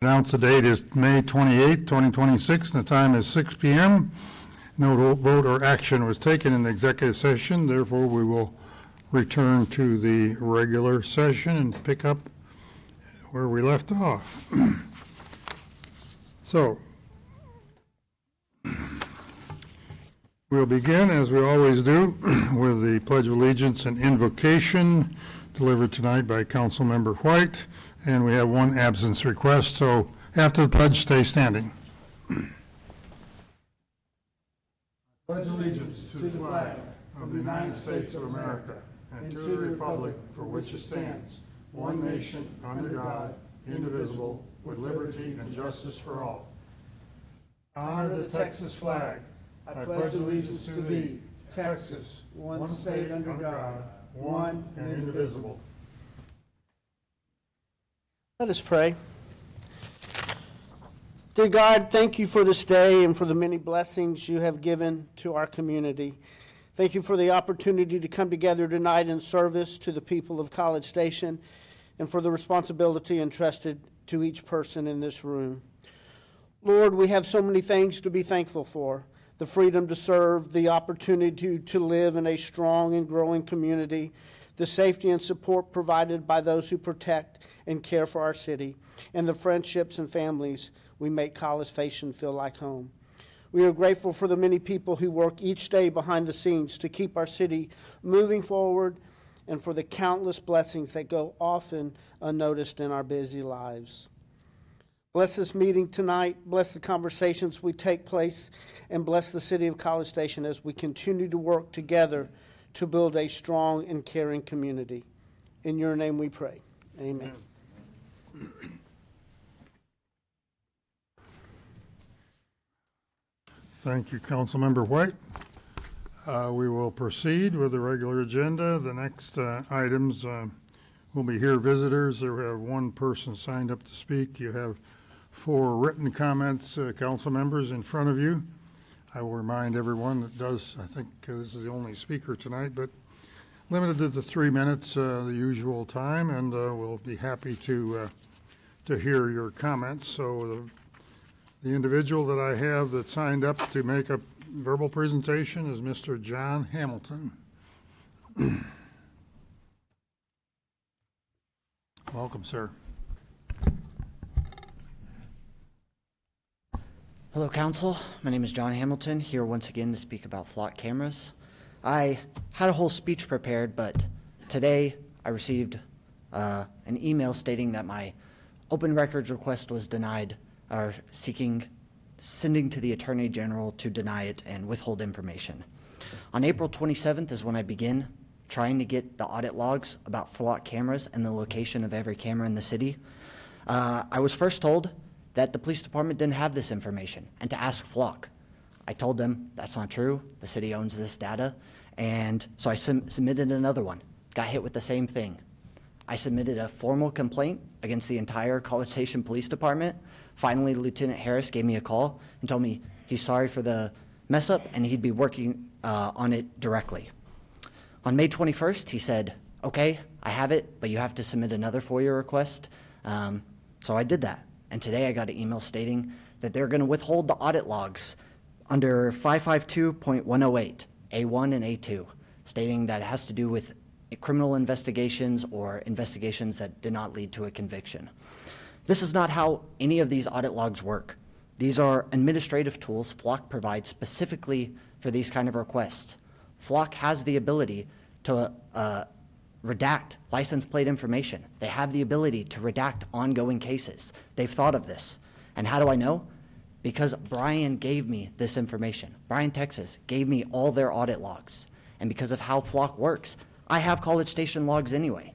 Announce the date is May 28th, 2026, and the time is 6 p.m. No vote or action was taken in the executive session. Therefore, we will return to the regular session and pick up where we left off. So, we'll begin, as we always do, with the Pledge of Allegiance and invocation delivered tonight by Councilmember White. And we have one absence request, so after the pledge, stay standing. Pledge allegiance to the flag of the United States of America and to the republic for which it stands, one nation, under God, indivisible, with liberty and justice for all. Honor the Texas flag. I pledge allegiance to thee, Texas, one state under God, one and indivisible. Let us pray. Dear God, thank you for this day and for the many blessings you have given to our community. Thank you for the opportunity to come together tonight in service to the people of College Station and for the responsibility entrusted to each person in this room. Lord, we have so many things to be thankful for. The freedom to serve, the opportunity to live in a strong and growing community, the safety and support provided by those who protect and care for our city, and the friendships and families we make College Station feel like home. We are grateful for the many people who work each day behind the scenes to keep our city moving forward and for the countless blessings that go often unnoticed in our busy lives. Bless this meeting tonight, bless the conversations we take place, and bless the city of College Station as we continue to work together to build a strong and caring community. In your name we pray. Amen. Thank you, Councilmember White. We will proceed with the regular agenda. The next items will be here visitors. There we have one person signed up to speak. You have 4 written comments, council members, in front of you. I will remind everyone that does, I think this is the only speaker tonight, but limited to the 3 minutes, the usual time, and we'll be happy to hear your comments. So the individual that I have that signed up to make a verbal presentation is Mr. John Hamilton. Welcome, sir. Hello, Council. My name is John Hamilton, here once again to speak about flock cameras. I had a whole speech prepared, but today I received an email stating that my open records request was denied, or sending to the Attorney General to deny it and withhold information. On April 27th is when I begin trying to get the audit logs about flock cameras and the location of every camera in the city. I was first told that the police department didn't have this information and to ask Flock. I told them that's not true. The city owns this data. And so I submitted another one, got hit with the same thing. I submitted a formal complaint against the entire College Station Police Department. Finally, Lieutenant Harris gave me a call and told me he's sorry for the mess up and he'd be working on it directly. On May 21st, he said, okay, I have it, but you have to submit another FOIA request. So I did that. And today I got an email stating that they're going to withhold the audit logs under 552.108, A1 and A2, stating that it has to do with criminal investigations or investigations that did not lead to a conviction. This is not how any of these audit logs work. These are administrative tools Flock provides specifically for these kind of requests. Flock has the ability to redact license plate information. They have the ability to redact ongoing cases. They've thought of this. And how do I know? Because Brian gave me this information. Brian, Texas, gave me all their audit logs. And because of how Flock works, I have College Station logs anyway.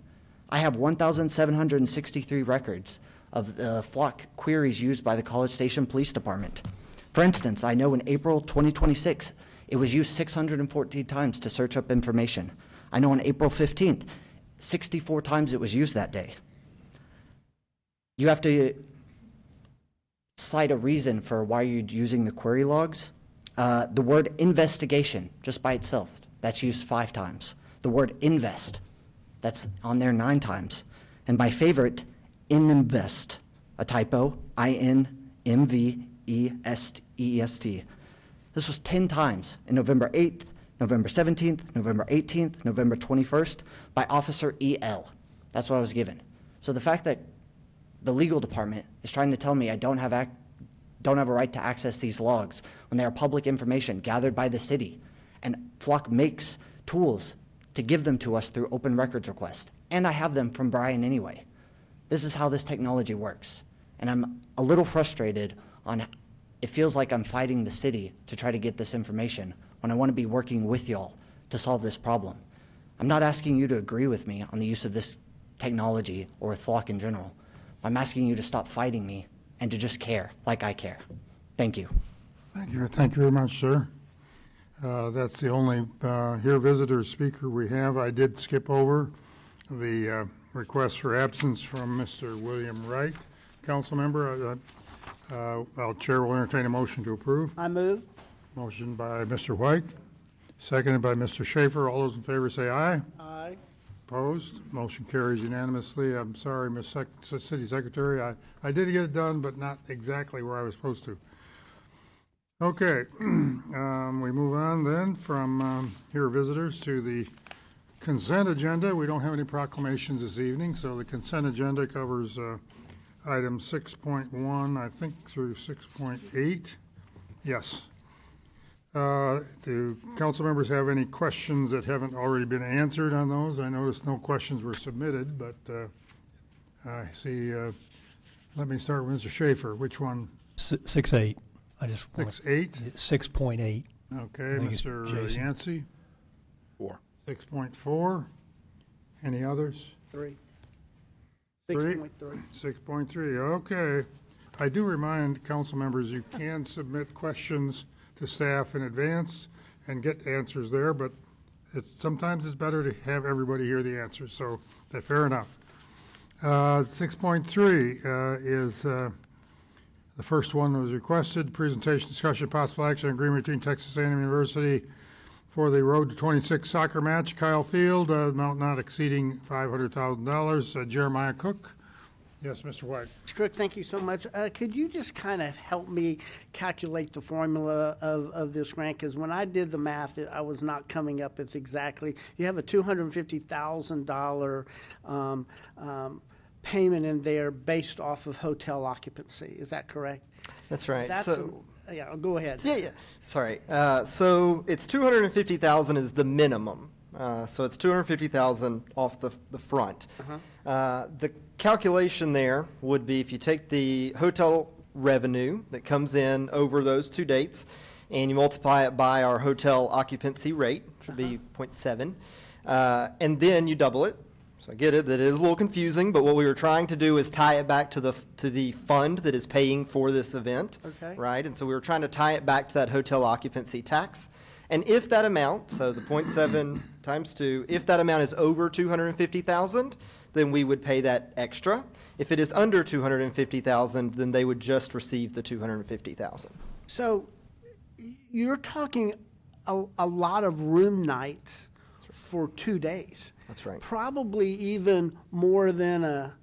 I have 1,763 records of the Flock queries used by the College Station Police Department. For instance, I know in April 2026, it was used 614 times to search up information. I know on April 15th, 64 times it was used that day. You have to cite a reason for why you're using the query logs. The word investigation, just by itself, that's used 5 times. The word invest, that's on there 9 times. And my favorite, invest, a typo, INMVEST. This was 10 times in November 8th, November 17th, November 18th, November 21st by Officer EL. That's what I was given. So the fact that the legal department is trying to tell me I don't have a right to access these logs when they are public information gathered by the city, and Flock makes tools to give them to us through open records request, and I have them from Brian anyway. This is how this technology works, and I'm a little frustrated on it feels like I'm fighting the city to try to get this information when I want to be working with y'all to solve this problem. I'm not asking you to agree with me on the use of this technology or with Flock in general. I'm asking you to stop fighting me and to just care like I care. Thank you. Thank you. Thank you very much, sir. That's the only here visitor speaker we have. I did skip over the request for absence from Mr. William Wright. Council member, Chair will entertain a motion to approve. I move. Motion by Mr. White, seconded by Mr. Schaefer. All those in favor say aye. Aye. Opposed? Motion carries unanimously. I'm sorry, Ms. City Secretary. I did get it done, but not exactly where I was supposed to. Okay, we move on then from here visitors to the consent agenda. We don't have any proclamations this evening, so the consent agenda covers item 6.1, I think, through 6.8. Yes. Do council members have any questions that haven't already been answered on those? I noticed no questions were submitted, but I see, let me start with Mr. Schaefer. Which one? 6.8. I just want 6.8? 6.8. Okay, think it's Mr. Jason. Yancey? 4. 6.4. Any others? 3. Three? 6.3. 6.3, okay. I do remind council members you can submit questions to staff in advance and get answers there, but sometimes it's better to have everybody hear the answers, so fair enough. 6.3 is the first one was requested, presentation, discussion, possible action, agreement between Texas A&M University for the Road to 26 soccer match, Kyle Field, amount not exceeding $500,000. Jeremiah Cook. Yes, Mr. White. Mr. Crook, thank you so much. Could you just kind of help me calculate the formula of this grant? Because when I did the math, I was not coming up with exactly. You have a $250,000 payment in there based off of hotel occupancy. Is that correct? That's right. Yeah, go ahead. Yeah. Sorry. So it's 250,000 is the minimum. So it's 250,000 off the front. The calculation there would be if you take the hotel revenue that comes in over those 2 dates and you multiply it by our hotel occupancy rate, which would be 0.7, and then you double it. So I get it, that it is a little confusing, but what we were trying to do is tie it back to the fund that is paying for this event. Okay. Right? And so we were trying to tie it back to that hotel occupancy tax. And if that amount, so the 0.7 times 2, if that amount is over 250,000, then we would pay that extra. If it is under 250,000, then they would just receive the 250,000. So you're talking a lot of room nights for 2 days. That's right. Probably even more than a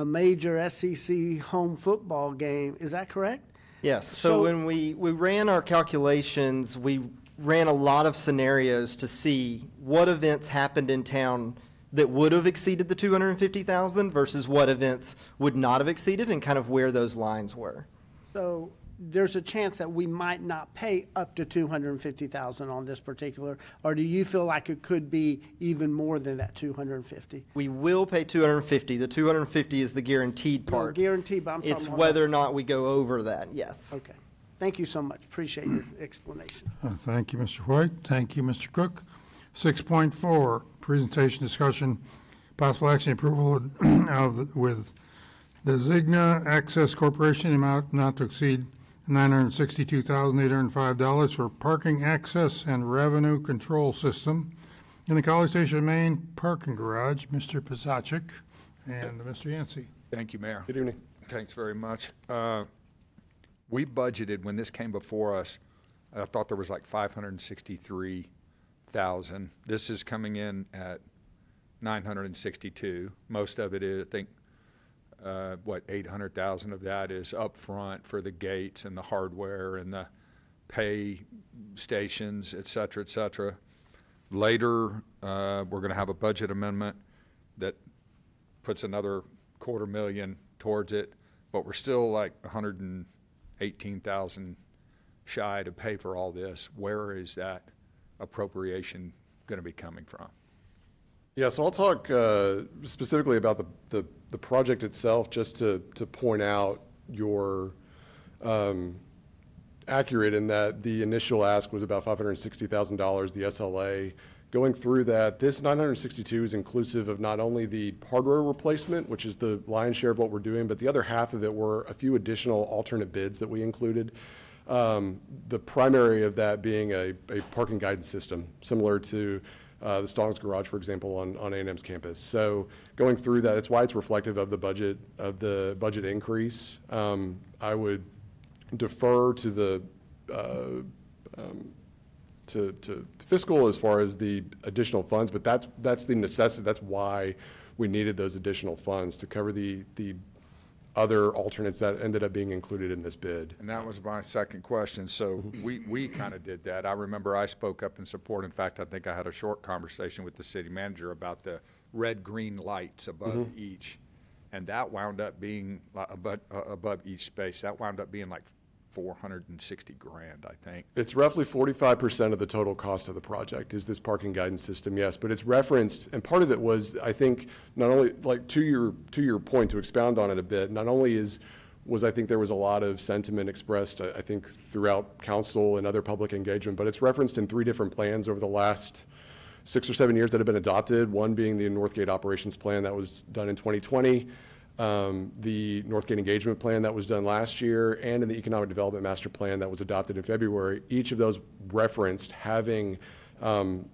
major SEC home football game. Is that correct? Yes. So- So when we ran our calculations, we ran a lot of scenarios to see what events happened in town that would have exceeded the 250,000 versus what events would not have exceeded and kind of where those lines were. So there's a chance that we might not pay up to 250,000 on this particular, or do you feel like it could be even more than that 250? We will pay 250. The 250 is the guaranteed No part. guarantee, but I'm talking It's about. whether or not we go over that, yes. Okay. Thank you so much. Appreciate your explanation. Thank you, Mr. White. Thank you, Mr. Cook. 6.4, presentation, discussion, possible action, approval with Designa Access Corporation, amount not to exceed $962,805 for parking access and revenue control system in the College Station main parking garage. Mr. Pizachik and Mr. Yancey. Thank you, Mayor. Good evening. Thanks very much. We budgeted, when this came before us, I thought there was like 563,000. This is coming in at 962. Most of it is, I think, What, 800,000 of that is upfront for the gates and the hardware and the pay stations, et cetera, et cetera. Later, we're going to have a budget amendment that puts another $250,000 towards it, but we're still like 118,000 shy to pay for all this. Where is that appropriation going to be coming from? Yeah, so I'll talk specifically about the project itself, just to point out you're accurate in that the initial ask was about $560,000, the SLA. Going through that, this 962 is inclusive of not only the hardware replacement, which is the lion's share of what we're doing, but the other half of it were a few additional alternate bids that we included. The primary of that being a parking guidance system, similar to the Stallings Garage, for example, on A&M's campus. So going through that, it's why it's reflective of the budget increase. I would defer to the to fiscal as far as the additional funds, but that's the necessity. That's why we needed those additional funds to cover the other alternates that ended up being included in this bid. And that was my second question. So we kind of did that. I remember I spoke up in support. In fact, I think I had a short conversation with the city manager about the red-green lights above each. And that wound up being, above each space, that wound up being like $460,000, I think. It's roughly 45% of the total cost of the project is this parking guidance system, yes, but it's referenced, and part of it was, I think, not only, like, to your point, to expound on it a bit, not only was I think there was a lot of sentiment expressed, I think, throughout council and other public engagement, but it's referenced in 3 different plans over the last 6 or 7 years that have been adopted, one being the Northgate Operations Plan that was done in 2020, the Northgate Engagement Plan that was done last year, and in the Economic Development Master Plan that was adopted in February. Each of those referenced having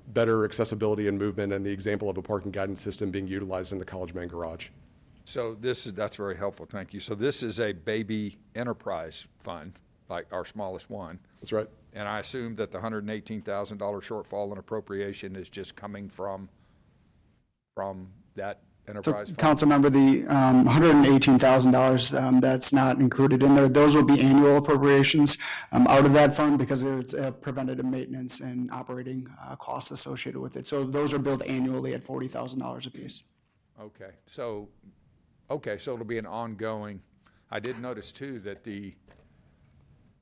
better accessibility and movement, and the example of a parking guidance system being utilized in the College Man Garage. So that's very helpful. Thank you. So this is a baby enterprise fund, like our smallest one. That's right. And I assume that the $118,000 shortfall in appropriation is just coming from that So, enterprise fund? Councilmember, the $118,000, that's not included in there. Those will be annual appropriations out of that fund because there's preventative maintenance and operating costs associated with it. So those are billed annually at $40,000 apiece. Okay, so it'll be an ongoing. I did notice too that the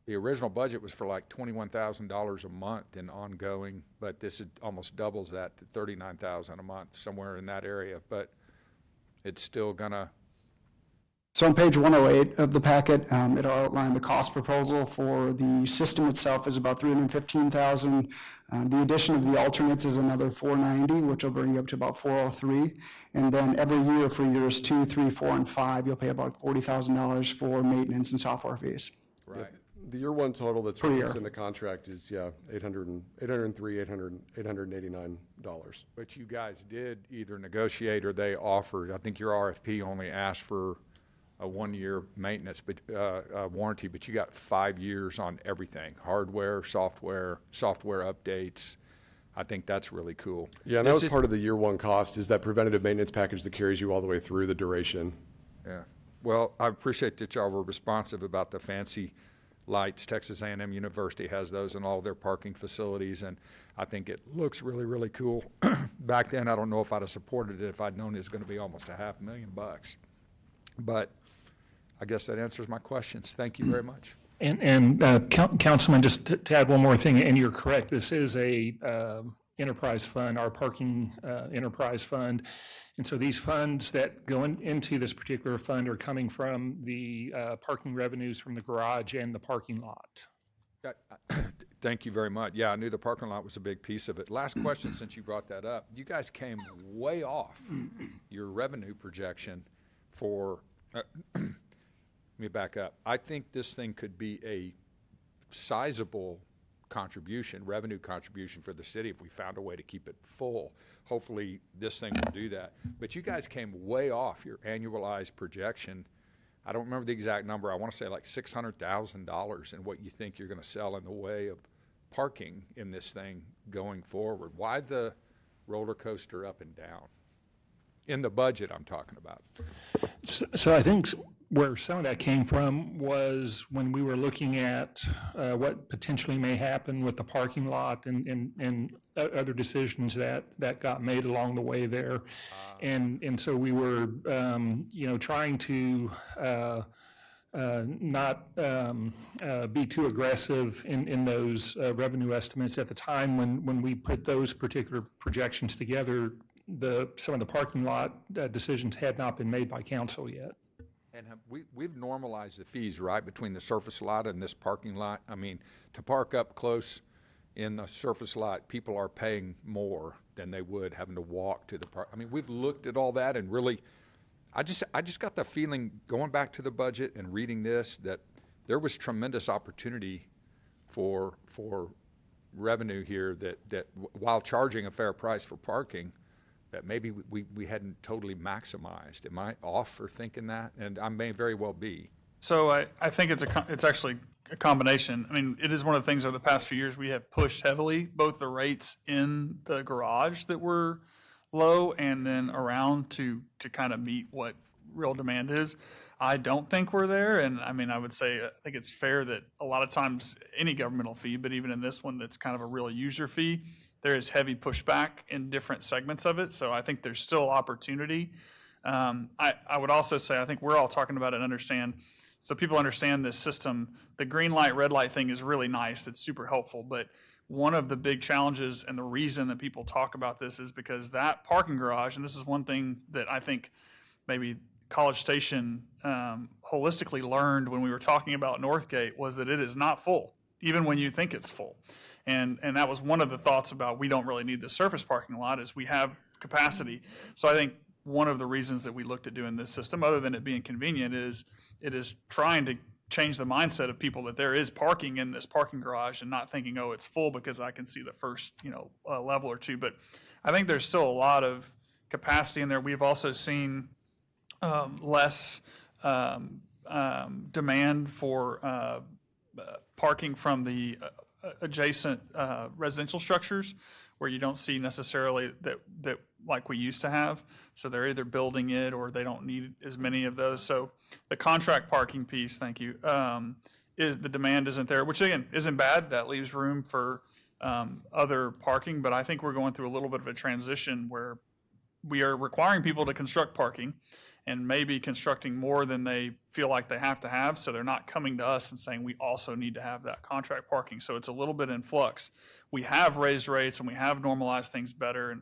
original budget was for like $21,000 a month in ongoing, but this almost doubles that to $39,000 a month, somewhere in that area. But it's still gonna. So on page 108 of the packet, it'll outline the cost proposal for the system itself is about $315,000. The addition of the alternates is another $490, which will bring you up to about $403. And then every year for years 2, 3, 4, and 5, you'll pay about $40,000 for maintenance and software fees. Right. The year one total that's Per year. referenced in the contract is, $889. But you guys did either negotiate or they offered, I think your RFP only asked for a 1-year maintenance, but, warranty, but you got 5 years on everything, hardware, software updates. I think that's really cool. Yeah, and that This was part of the year one cost, is that preventative maintenance package that carries you all the way through the duration. Yeah. Well, I appreciate that y'all were responsive about the fancy lights. Texas A&M University has those in all their parking facilities, and I think it looks really, really cool. Back then, I don't know if I'd have supported it if I'd known it was going to be almost $500,000. But I guess that answers my questions. Thank you very much. And Councilman, just to add one more thing, and you're correct, this is a enterprise fund, our parking enterprise fund. And so these funds that go into this particular fund are coming from the parking revenues from the garage and the parking lot. Thank you very much. Yeah, I knew the parking lot was a big piece of it. Last question, since you brought that up. You guys came way off your revenue projection for, let me back up. I think this thing could be a sizable revenue contribution for the city if we found a way to keep it full. Hopefully this thing will do that. But you guys came way off your annualized projection. I don't remember the exact number. I want to say like $600,000 in what you think you're going to sell in the way of parking in this thing going forward. Why the roller coaster up and down? In the budget I'm talking about. So I think where some of that came from was when we were looking at what potentially may happen with the parking lot and other decisions that got made along the way there. And so we were, trying to not be too aggressive in those revenue estimates at the time when we put those particular projections together. Some of the parking lot decisions had not been made by council yet. And we've normalized the fees, right, between the surface lot and this parking lot? I mean, to park up close in the surface lot, people are paying more than they would having to walk to the park. I mean, we've looked at all that and really, I just got the feeling, going back to the budget and reading this, that there was tremendous opportunity for revenue here that while charging a fair price for parking, that maybe we hadn't totally maximized. Am I off for thinking that? And I may very well be. So I think it's actually a combination. I mean, it is one of the things over the past few years we have pushed heavily, both the rates in the garage that were low and then around to kind of meet what real demand is. I don't think we're there. And I mean, I would say, I think it's fair that a lot of times any governmental fee, but even in this one, that's kind of a real user fee, there is heavy pushback in different segments of it. So I think there's still opportunity. I would also say, I think we're all talking about it and understand, so people understand this system. The green light, red light thing is really nice. That's super helpful. But one of the big challenges and the reason that people talk about this is because that parking garage, and this is one thing that I think maybe College Station holistically learned when we were talking about Northgate, was that it is not full, even when you think it's full. And that was one of the thoughts about we don't really need the surface parking lot, is we have capacity. So I think one of the reasons that we looked at doing this system, other than it being convenient, is it is trying to change the mindset of people that there is parking in this parking garage and not thinking, oh, it's full because I can see the first level or two. But I think there's still a lot of capacity in there. We've also seen less demand for parking from the adjacent residential structures, where you don't see necessarily that like we used to have. So they're either building it or they don't need as many of those. So the contract parking piece, thank you, is the demand isn't there, which again isn't bad. That leaves room for other parking. But I think we're going through a little bit of a transition where we are requiring people to construct parking, and maybe constructing more than they feel like they have to have. So they're not coming to us and saying, we also need to have that contract parking. So it's a little bit in flux. We have raised rates and we have normalized things better,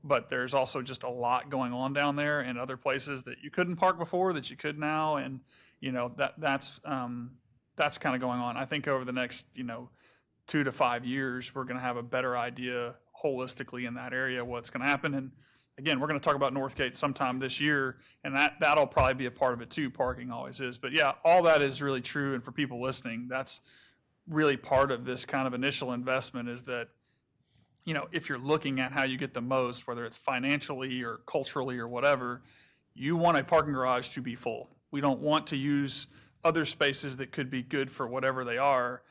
but there's also just a lot going on down there and other places that you couldn't park before that you could now. And, that's kind of going on. I think over the next, 2 to 5 years, we're going to have a better idea holistically in that area what's going to happen. And again, we're going to talk about Northgate sometime this year, and that'll probably be a part of it too. Parking always is. But yeah, all that is really true. And for people listening, that's really part of this kind of initial investment, is that, if you're looking at how you get the most, whether it's financially or culturally or whatever, you want a parking garage to be full. We don't want to use other spaces that could be good for whatever they are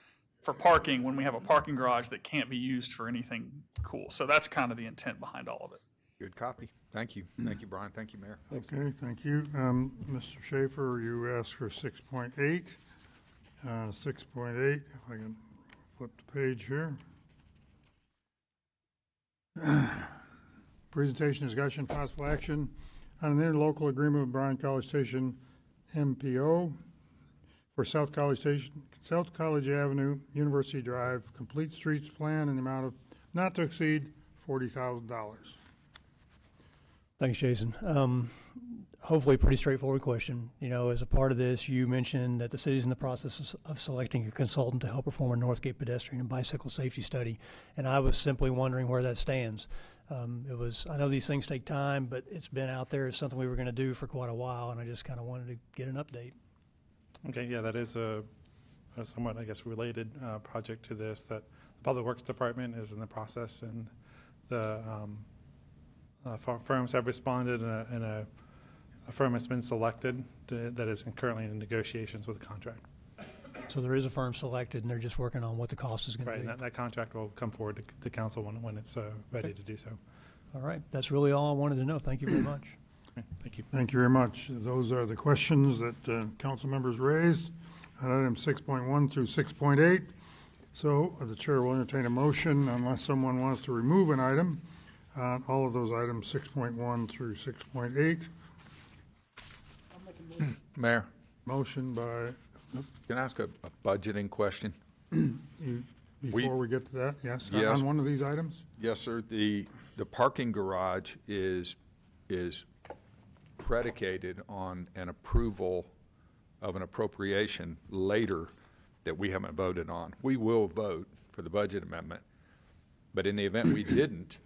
for parking when we have a parking garage that can't be used for anything cool. So that's kind of the intent behind all of it. Good copy. Thank you. Thank you, Brian. Thank you, Mayor. Okay, thank you. Mr. Schaefer, you asked for 6.8. 6.8, if I can flip the page here. Presentation, discussion, possible action on an interlocal agreement with Bryan College Station MPO for South College Avenue, University Drive, complete streets plan in the amount of not to exceed $40,000. Thanks, Jason. Hopefully, a pretty straightforward question. As a part of this, you mentioned that the city's in the process of selecting a consultant to help perform a Northgate pedestrian and bicycle safety study, and I was simply wondering where that stands. I know these things take time, but it's been out there as something we were going to do for quite a while, and I just kind of wanted to get an update. Okay, yeah, that is a somewhat, I guess, related project to this, that the Public Works Department is in the process, and the firms have responded, and a firm has been selected that is currently in negotiations with the contract. So there is a firm selected, and they're just working on what the cost is going to be. Right, and that contract will come forward to council when it's ready to do so. All right, that's really all I wanted to know. Thank you very much. Okay, thank you. Thank you very much. Those are the questions that council members raised on item 6.1 through 6.8. So the chair will entertain a motion unless someone wants to remove an item on all of those items, 6.1 through 6.8. Mayor, Motion by, can I ask a budgeting question? before we get to that, yes? Yes. On one of these items? Yes, sir. The parking garage is predicated on an approval of an appropriation later that we haven't voted on. We will vote for the budget amendment, but in the event we didn't,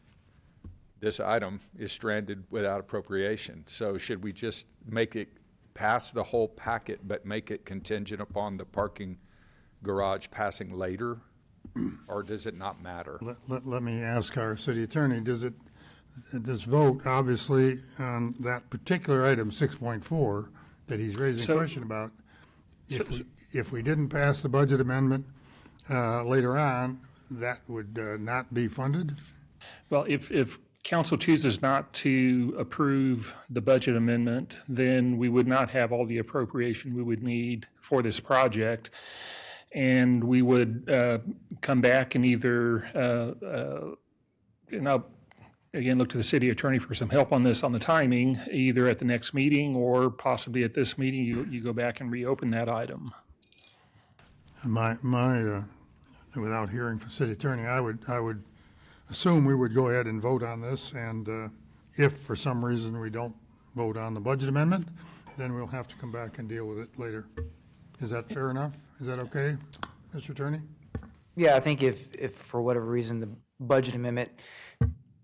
this item is stranded without appropriation. So should we just make it pass the whole packet, but make it contingent upon the parking garage passing later? Or does it not matter? Let me ask our city attorney, this vote, obviously, on that particular item, 6.4, that he's raising a So- question about, if we didn't pass the budget amendment later on, that would not be funded? Well, if council chooses not to approve the budget amendment, then we would not have all the appropriation we would need for this project. And we would come back and either, and I'll again look to the city attorney for some help on this, on the timing, either at the next meeting or possibly at this meeting, you go back and reopen that item. Without hearing from city attorney, I would assume we would go ahead and vote on this, and if for some reason we don't vote on the budget amendment, then we'll have to come back and deal with it later. Is that fair enough? Is that okay, Mr. Attorney? Yeah, I think if for whatever reason the budget amendment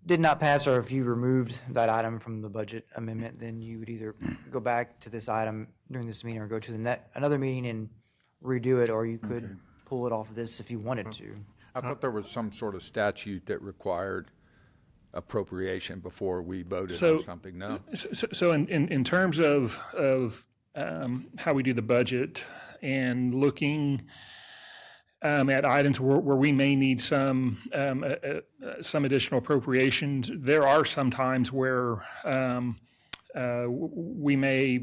did not pass, or if you removed that item from the budget amendment, then you would either go back to this item during this meeting or go to the another meeting and redo it, or you could pull it off of this if you wanted to. I thought there was some sort of statute that required appropriation before we voted So- on something. No? So in terms of how we do the budget and looking at items where we may need some additional appropriations, there are some times where we may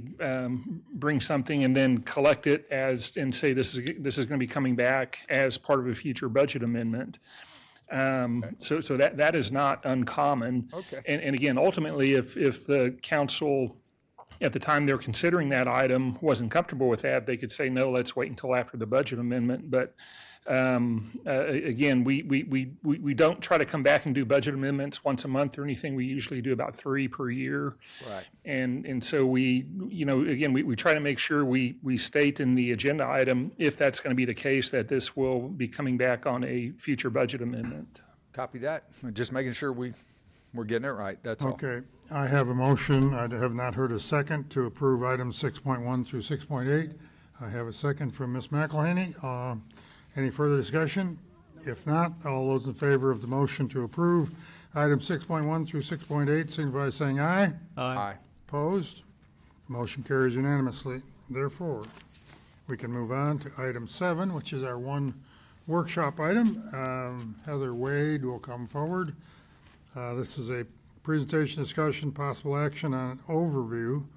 bring something and then collect it and say this is going to be coming back as part of a future budget amendment. So that is not uncommon. Okay. And again, ultimately, if the council at the time they're considering that item wasn't comfortable with that, they could say, no, let's wait until after the budget amendment. But again, we don't try to come back and do budget amendments once a month or anything. We usually do about 3 per year. Right. And so we try to make sure we state in the agenda item, if that's going to be the case, that this will be coming back on a future budget amendment. Copy that. Just making sure we're getting it right. That's all. Okay, I have a motion. I have not heard a second to approve items 6.1 through 6.8. I have a second from Ms. McElhaney. Any further discussion? If not, all those in favor of the motion to approve items 6.1 through 6.8, signify by saying aye. Aye. Opposed? Motion carries unanimously. Therefore, we can move on to item 7, which is our one workshop item. Heather Wade will come forward. This is a presentation, discussion, possible action on an overview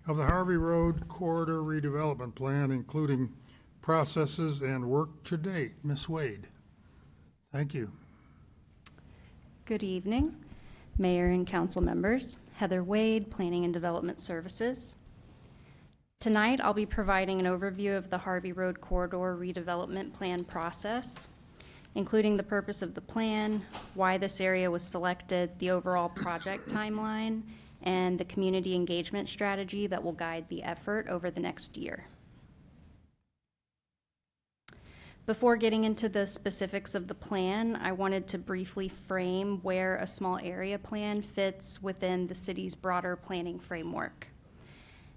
of the Harvey Road Corridor Redevelopment Plan, including processes and work to date. Ms. Wade, thank you. Good evening, Mayor and Council members. Heather Wade, Planning and Development Services. Tonight, I'll be providing an overview of the Harvey Road Corridor Redevelopment Plan process, including the purpose of the plan, why this area was selected, the overall project timeline, and the community engagement strategy that will guide the effort over the next year. Before getting into the specifics of the plan, I wanted to briefly frame where a small area plan fits within the city's broader planning framework.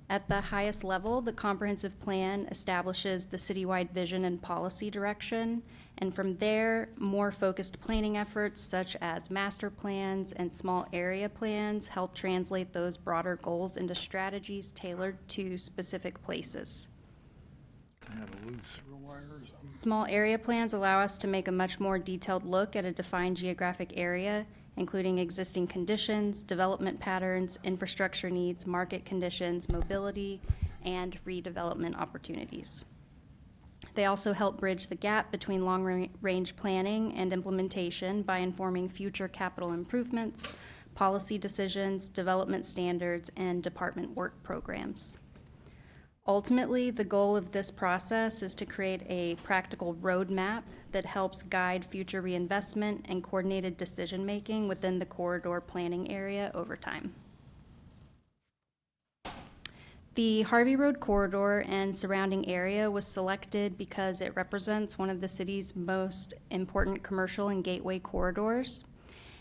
At the highest level, the comprehensive plan establishes the citywide vision and policy direction, and from there, more focused planning efforts such as master plans and small area plans help translate those broader goals into strategies tailored to specific places. I had a loose wire or something. Small area plans allow us to make a much more detailed look at a defined geographic area including existing conditions, development patterns, infrastructure needs, market conditions, mobility, and redevelopment opportunities. They also help bridge the gap between long-range planning and implementation by informing future capital improvements, policy decisions, development standards, and department work programs. Ultimately, the goal of this process is to create a practical roadmap that helps guide future reinvestment and coordinated decision-making within the corridor planning area over time. The Harvey Road corridor and surrounding area was selected because it represents one of the city's most important commercial and gateway corridors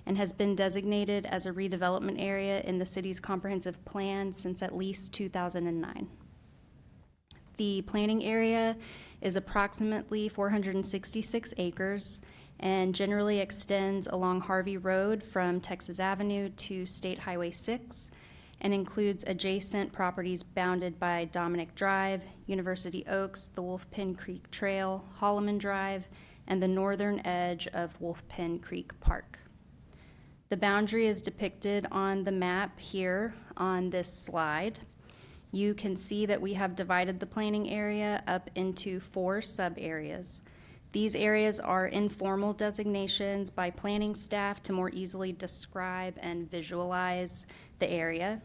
and has been designated as a redevelopment area in the city's comprehensive plan since at least 2009. The planning area is approximately 466 acres and generally extends along Harvey Road from Texas Avenue to State Highway 6 and includes adjacent properties bounded by Dominic Drive, University Oaks, the Wolf Pen Creek Trail, Holloman Drive, and the northern edge of Wolf Pen Creek Park. The boundary is depicted on the map here on this slide. You can see that we have divided the planning area up into 4 sub-areas. These areas are informal designations by planning staff to more easily describe and visualize the area.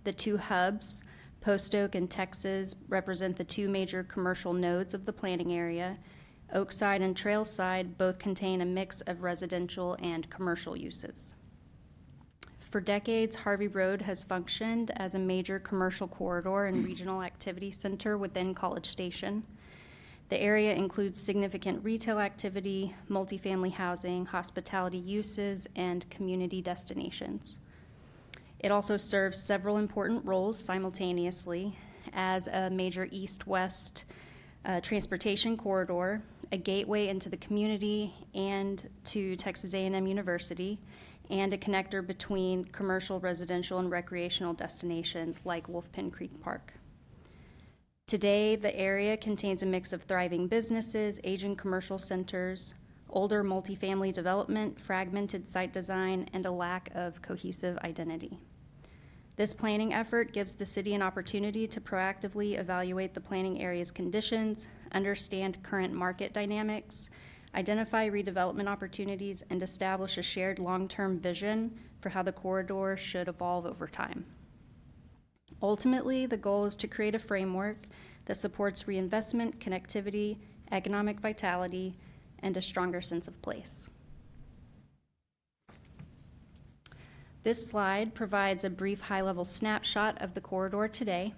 The 2 hubs, Post Oak and Texas, represent the 2 major commercial nodes of the planning area. Oakside and Trailside both contain a mix of residential and commercial uses. For decades, Harvey Road has functioned as a major commercial corridor and regional activity center within College Station. The area includes significant retail activity, multifamily housing, hospitality uses, and community destinations. It also serves several important roles simultaneously as a major east-west transportation corridor, a gateway into the community and to Texas A&M University, and a connector between commercial, residential, and recreational destinations like Wolf Pen Creek Park. Today, the area contains a mix of thriving businesses, aging commercial centers, older multifamily development, fragmented site design, and a lack of cohesive identity. This planning effort gives the city an opportunity to proactively evaluate the planning area's conditions, understand current market dynamics, identify redevelopment opportunities, and establish a shared long-term vision for how the corridor should evolve over time. Ultimately, the goal is to create a framework that supports reinvestment, connectivity, economic vitality, and a stronger sense of place. This slide provides a brief high-level snapshot of the corridor today.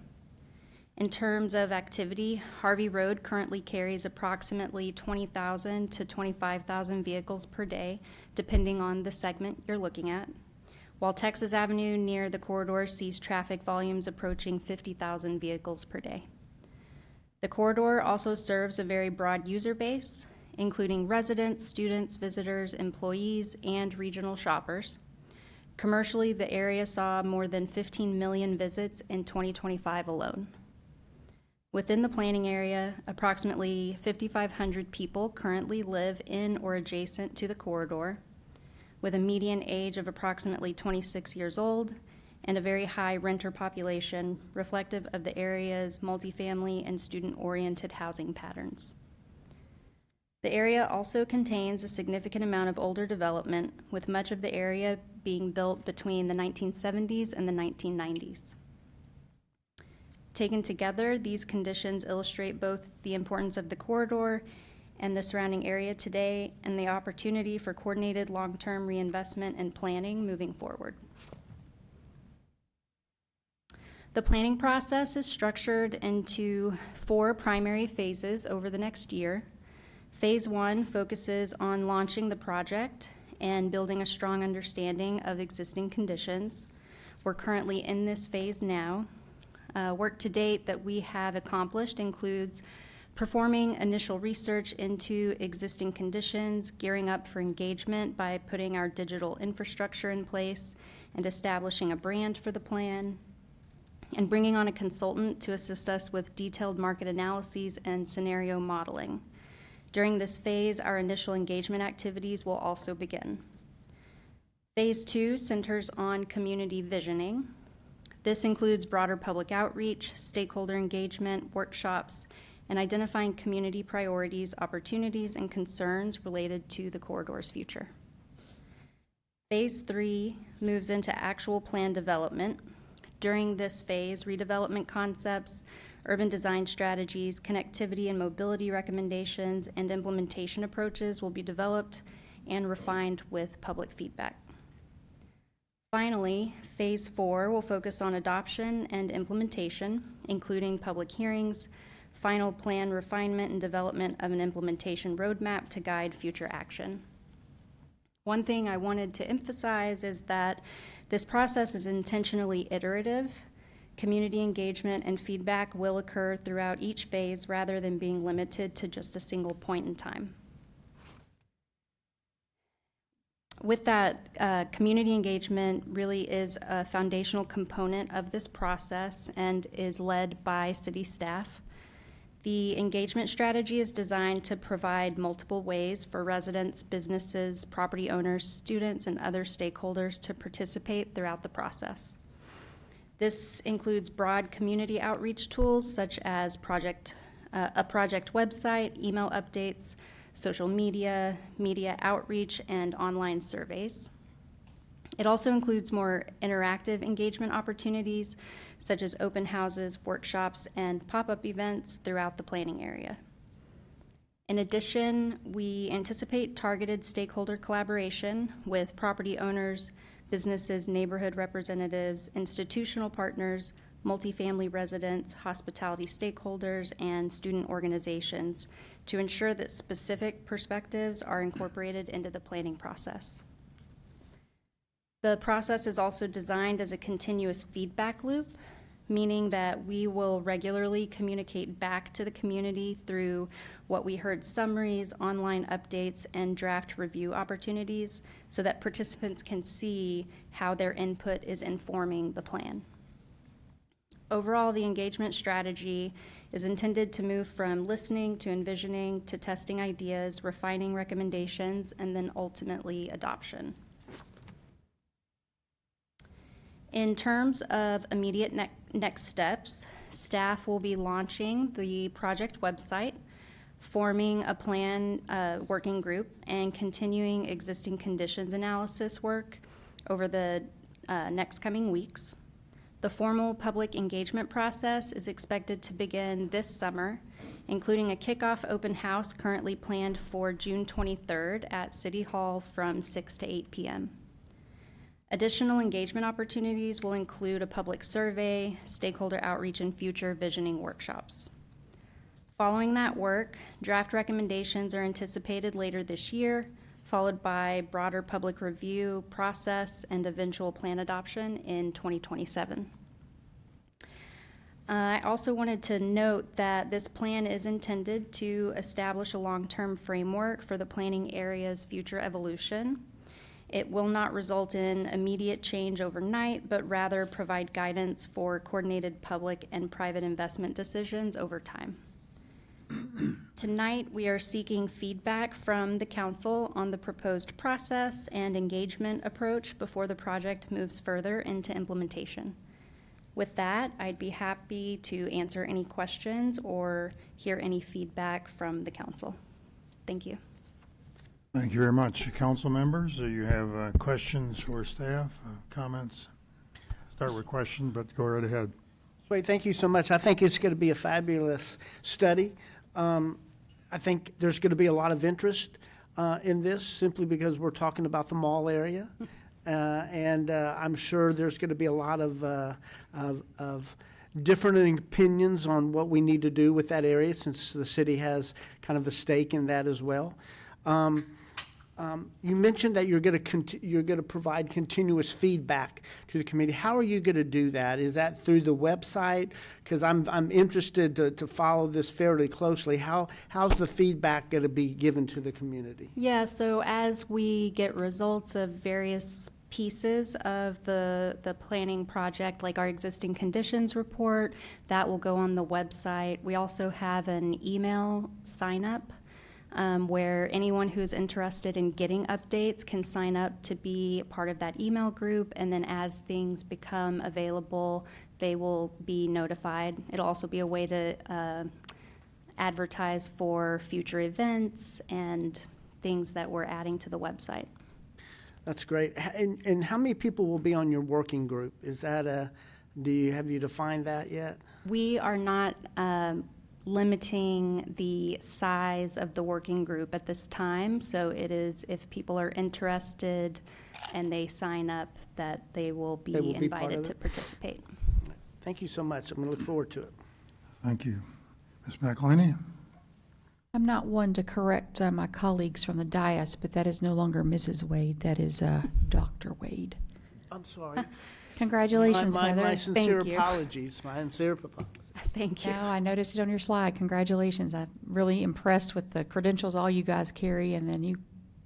In terms of activity, Harvey Road currently carries approximately 20,000 to 25,000 vehicles per day, depending on the segment you're looking at, while Texas Avenue near the corridor sees traffic volumes approaching 50,000 vehicles per day. The corridor also serves a very broad user base, including residents, students, visitors, employees, and regional shoppers. Commercially, the area saw more than 15 million visits in 2025 alone. Within the planning area, approximately 5,500 people currently live in or adjacent to the corridor, with a median age of approximately 26 years old and a very high renter population reflective of the area's multifamily and student-oriented housing patterns. The area also contains a significant amount of older development, with much of the area being built between the 1970s and the 1990s. Taken together, these conditions illustrate both the importance of the corridor and the surrounding area today and the opportunity for coordinated long-term reinvestment and planning moving forward. The planning process is structured into 4 primary phases over the next year. Phase 1 focuses on launching the project and building a strong understanding of existing conditions. We're currently in this phase now. Work to date that we have accomplished includes performing initial research into existing conditions, gearing up for engagement by putting our digital infrastructure in place and establishing a brand for the plan, and bringing on a consultant to assist us with detailed market analyses and scenario modeling. During this phase, our initial engagement activities will also begin. Phase 2 centers on community visioning. This includes broader public outreach, stakeholder engagement, workshops, and identifying community priorities, opportunities, and concerns related to the corridor's future. Phase 3 moves into actual plan development. During this phase, redevelopment concepts, urban design strategies, connectivity and mobility recommendations, and implementation approaches will be developed and refined with public feedback. Finally, Phase 4 will focus on adoption and implementation, including public hearings, final plan refinement, and development of an implementation roadmap to guide future action. One thing I wanted to emphasize is that this process is intentionally iterative. Community engagement and feedback will occur throughout each phase rather than being limited to just a single point in time. With that, community engagement really is a foundational component of this process and is led by city staff. The engagement strategy is designed to provide multiple ways for residents, businesses, property owners, students, and other stakeholders to participate throughout the process. This includes broad community outreach tools such as a project website, email updates, social media, media outreach, and online surveys. It also includes more interactive engagement opportunities such as open houses, workshops, and pop-up events throughout the planning area. In addition, we anticipate targeted stakeholder collaboration with property owners, businesses, neighborhood representatives, institutional partners, multifamily residents, hospitality stakeholders, and student organizations to ensure that specific perspectives are incorporated into the planning process. The process is also designed as a continuous feedback loop, meaning that we will regularly communicate back to the community through what we heard summaries, online updates, and draft review opportunities so that participants can see how their input is informing the plan. Overall, the engagement strategy is intended to move from listening to envisioning to testing ideas, refining recommendations, and then ultimately adoption. In terms of immediate next steps, staff will be launching the project website, forming a plan working group, and continuing existing conditions analysis work over the next coming weeks. The formal public engagement process is expected to begin this summer, including a kickoff open house currently planned for June 23rd at City Hall from 6 to 8 p.m. Additional engagement opportunities will include a public survey, stakeholder outreach, and future visioning workshops. Following that work, draft recommendations are anticipated later this year, followed by broader public review process and eventual plan adoption in 2027. I also wanted to note that this plan is intended to establish a long-term framework for the planning area's future evolution. It will not result in immediate change overnight, but rather provide guidance for coordinated public and private investment decisions over time. Tonight, we are seeking feedback from the council on the proposed process and engagement approach before the project moves further into implementation. With that, I'd be happy to answer any questions or hear any feedback from the council. Thank you. Thank you very much. Council members, do you have questions for staff, comments? Start with questions, but go right ahead. Wait, thank you so much. I think it's going to be a fabulous study. I think there's going to be a lot of interest in this simply because we're talking about the mall area. And I'm sure there's going to be a lot of different opinions on what we need to do with that area since the city has kind of a stake in that as well. You mentioned that you're going to provide continuous feedback to the committee. How are you going to do that? Is that through the website? Because I'm interested to follow this fairly closely. How's the feedback going to be given to the community? Yeah, so as we get results of various pieces of the planning project, like our existing conditions report, that will go on the website. We also have an email sign up where anyone who is interested in getting updates can sign up to be part of that email group, and then as things become available, they will be notified. It'll also be a way to advertise for future events and things that we're adding to the website. That's great. And how many people will be on your working group? Is that have you defined that yet? We are not limiting the size of the working group at this time, so it is, if people are interested and they sign up, that they will be invited to participate. Thank you so much. I'm going to look forward to it. Thank you. Ms. McElhaney? I'm not one to correct my colleagues from the dais, but that is no longer Mrs. Wade. That is Dr. Wade. I'm sorry. Congratulations, Heather. My sincere Thank you. apologies. My sincere apologies. Thank you. No, I noticed it on your slide. Congratulations. I'm really impressed with the credentials all you guys carry, and then you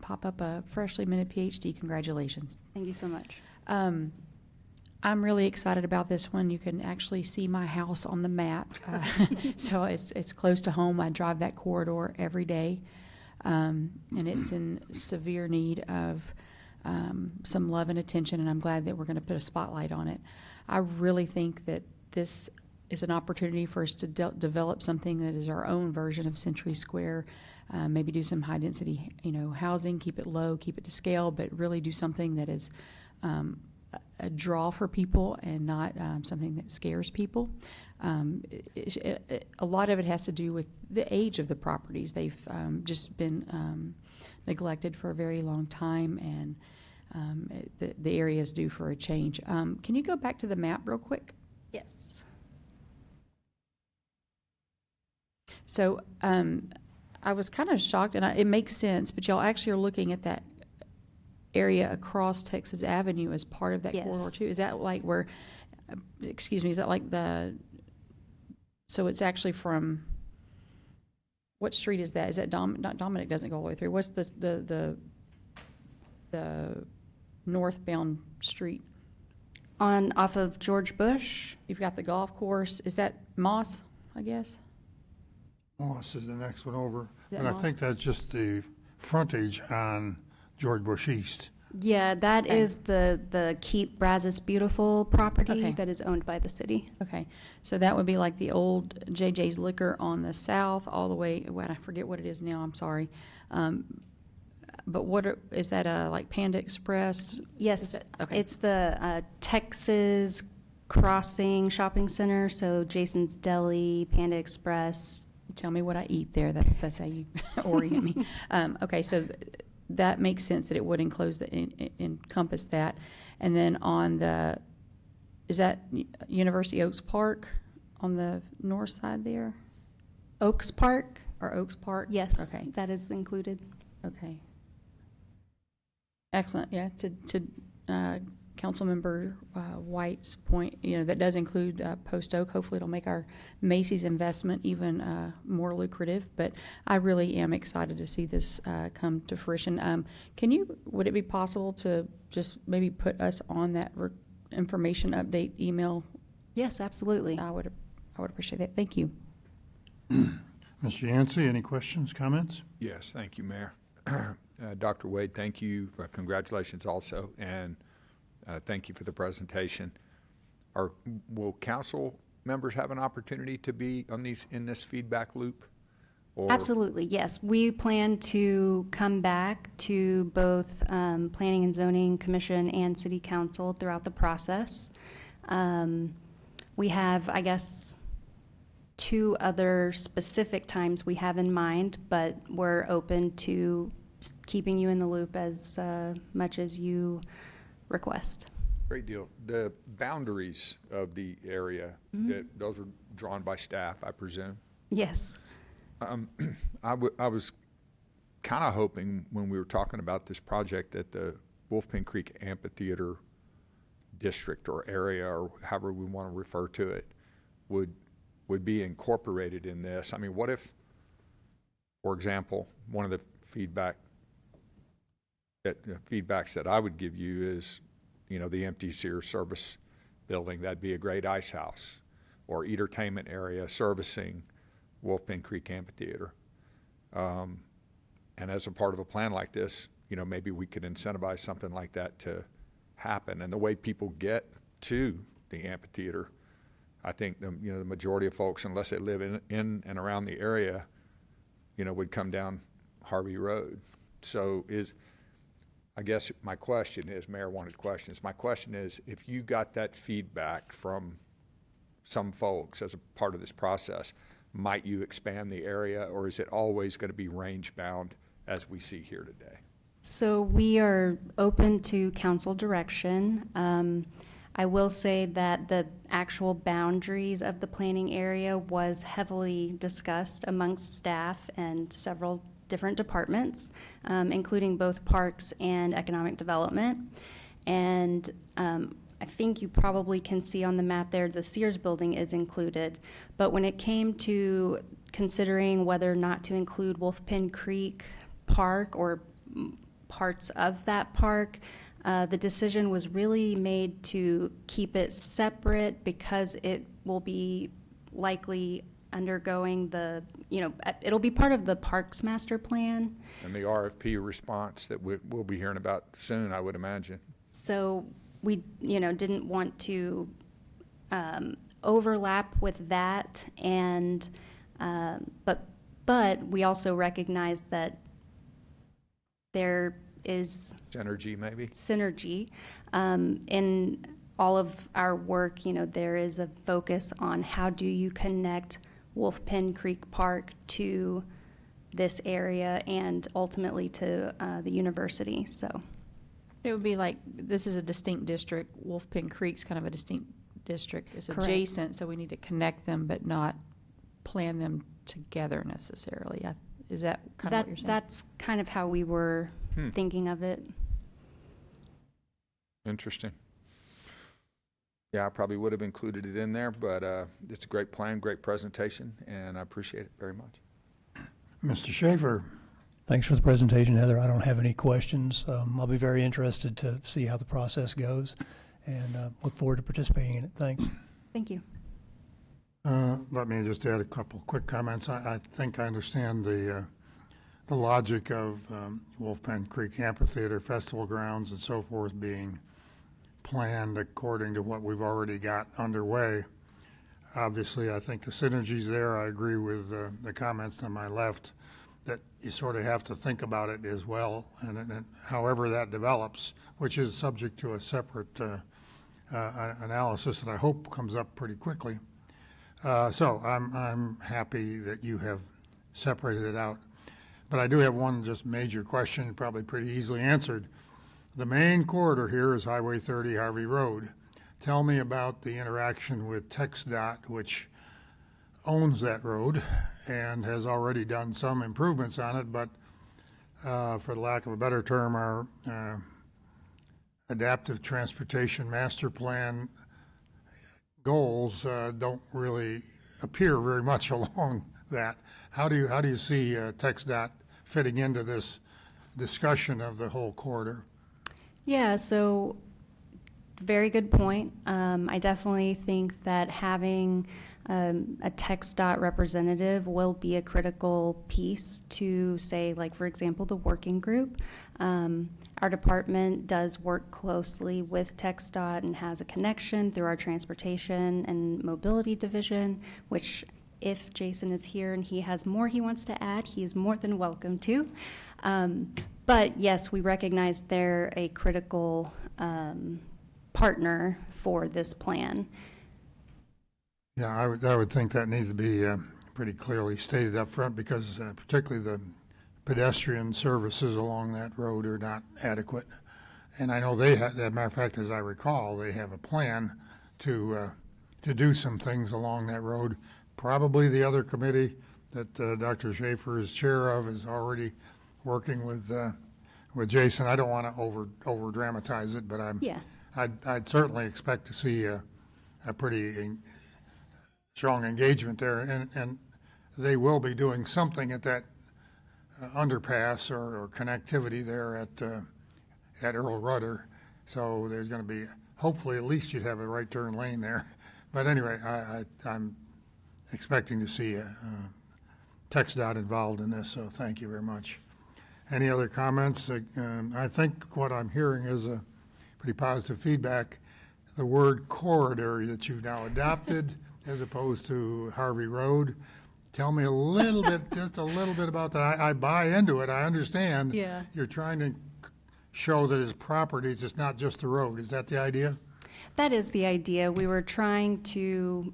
pop up a freshly minted PhD. Congratulations. Thank you so much. I'm really excited about this one. You can actually see my house on the map. So it's close to home. I drive that corridor every day. And it's in severe need of some love and attention, and I'm glad that we're going to put a spotlight on it. I really think that this is an opportunity for us to develop something that is our own version of Century Square. Maybe do some high-density, housing, keep it low, keep it to scale, but really do something that is a draw for people and not something that scares people. A lot of it has to do with the age of the properties. They've just been neglected for a very long time, and the area is due for a change. Can you go back to the map real quick? Yes. So I was kind of shocked, and it makes sense, but y'all actually are looking at that area across Texas Avenue as part of that Yes. corridor too? Is that like where, excuse me, is that like so it's actually from, what street is that? Is that not Dominic doesn't go all the way through. What's the northbound street? Off of George Bush. You've got the golf course. Is that Moss, I guess? Moss is the next one over. that But I Moss? think that's just the frontage on George Bush East. Yeah, that Okay. is the Keep Brazos Beautiful property Okay. that is owned by the city. Okay, so that would be like the old JJ's Liquor on the south, all the way, well, I forget what it is now, I'm sorry. But is that like Panda Express? Yes, okay. it's the Texas Crossing Shopping Center, so Jason's Deli, Panda Express. Tell me what I eat there, that's how you orient me. Okay, so that makes sense that it would encompass that. And then is that University Oaks Park on the north side there? Oaks Park? Or Oaks Park? Yes, Okay, that is included. okay. Excellent, yeah, to Councilmember White's point, that does include Post Oak. Hopefully it'll make our Macy's investment even more lucrative, but I really am excited to see this come to fruition. Would it be possible to just maybe put us on that information update email? Yes, absolutely. I would appreciate that. Thank you. Mr. Yancey, any questions, comments? Yes, thank you, Mayor. Dr. Wade, thank you. Congratulations also, and thank you for the presentation. Will council members have an opportunity to be in this feedback loop? Or- Absolutely, yes. We plan to come back to both Planning and Zoning Commission and City Council throughout the process. We have, I guess, 2 other specific times we have in mind, but we're open to keeping you in the loop as much as you request. Great deal. The boundaries of the area, those were drawn by staff, I presume? Yes. I was kind of hoping when we were talking about this project that the Wolfpen Creek Amphitheater District or area, or however we want to refer to it, would be incorporated in this. I mean, what if, for example, one of the feedbacks that I would give you is, the empty Sears service building, that'd be a great ice house or entertainment area servicing Wolfpen Creek Amphitheater. And as a part of a plan like this, maybe we could incentivize something like that to happen. And the way people get to the amphitheater, I think the majority of folks, unless they live in and around the area, would come down Harvey Road. So I guess my question is, Mayor wanted questions. My question is, if you got that feedback from some folks as a part of this process, might you expand the area, or is it always going to be range bound as we see here today? So we are open to council direction. I will say that the actual boundaries of the planning area was heavily discussed amongst staff and several different departments, including both parks and economic development. And I think you probably can see on the map there, the Sears building is included. But when it came to considering whether or not to include Wolf Pen Creek Park or parts of that park, the decision was really made to keep it separate because it will be likely undergoing it'll be part of the Parks Master Plan. And the RFP response that we'll be hearing about soon, I would imagine. So we, didn't want to overlap with that, and but we also recognize that there is synergy, maybe synergy in all of our work. There is a focus on how do you connect Wolf Pen Creek Park to this area and ultimately to the university. So it would be like, this is a distinct district. Wolf Pen Creek's kind of a distinct district. It's Correct. Adjacent, so we need to connect them, but not plan them together necessarily. Is that kind of what you're saying? That's kind of how we were thinking of it. Interesting. Yeah, I probably would have included it in there, but it's a great plan, great presentation, and I appreciate it very much. Mr. Schaefer. Thanks for the presentation, Heather. I don't have any questions. I'll be very interested to see how the process goes and look forward to participating in it. Thanks. Thank you. Let me just add a couple quick comments. I think I understand the logic of Wolf Pen Creek Amphitheater, festival grounds, and so forth being planned according to what we've already got underway. Obviously, I think the synergies there, I agree with the comments to my left, that you sort of have to think about it as well, and however that develops, which is subject to a separate analysis that I hope comes up pretty quickly. So I'm happy that you have separated it out. But I do have one just major question, probably pretty easily answered. The main corridor here is Highway 30 Harvey Road. Tell me about the interaction with TxDOT, which owns that road and has already done some improvements on it, but for the lack of a better term, our adaptive transportation master plan goals don't really appear very much along that. How do you see TxDOT fitting into this discussion of the whole corridor? Yeah, so very good point. I definitely think that having a TxDOT representative will be a critical piece to, say, like, for example, the working group. Our department does work closely with TxDOT and has a connection through our transportation and mobility division, which if Jason is here and he has more he wants to add, he is more than welcome to. But yes, we recognize they're a critical partner for this plan. Yeah, I would think that needs to be pretty clearly stated up front, because particularly the pedestrian services along that road are not adequate. And I know they have, as a matter of fact, as I recall, they have a plan to do some things along that road. Probably the other committee that Dr. Schaefer is chair of is already working with Jason. I don't want to over dramatize it, but I'd certainly expect to see a pretty strong engagement there, and they will be doing something at that underpass or connectivity there at Earl Rudder. So there's going to be, hopefully, at least you'd have a right turn lane there. But anyway, I'm expecting to see TxDOT involved in this, so thank you very much. Any other comments? I think what I'm hearing is a pretty positive feedback. The word corridor that you've now adopted as opposed to Harvey Road. Tell me a little bit, just a little bit about that. I buy into it. I understand. Yeah. You're trying to show that it's properties, it's not just the road. Is that the idea? That is the idea. We were trying to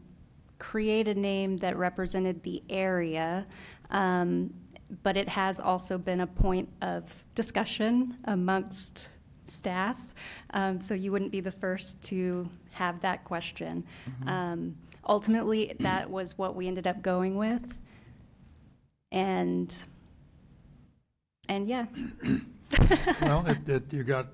create a name that represented the area, but it has also been a point of discussion amongst staff. So you wouldn't be the first to have that question. Ultimately, that was what we ended up going with. And yeah. Well, you got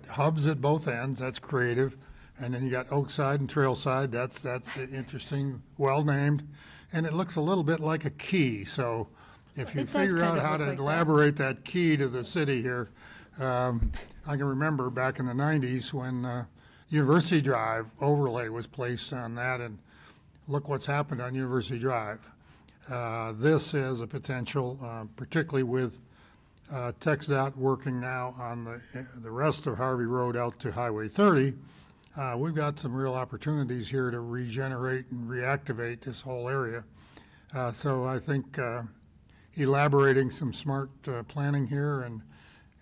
hubs at both ends. That's creative, and then you got Oakside and Trailside. That's interesting, well named, and it looks a little bit like a key. So, if you It does figure kind out of how look to like that. elaborate that key to the city here, I can remember back in the '90s when University Drive overlay was placed on that, and look what's happened on University Drive. This is a potential, particularly with TxDOT working now on the rest of Harvey Road out to Highway 30. We've got some real opportunities here to regenerate and reactivate this whole area. So I think elaborating some smart planning here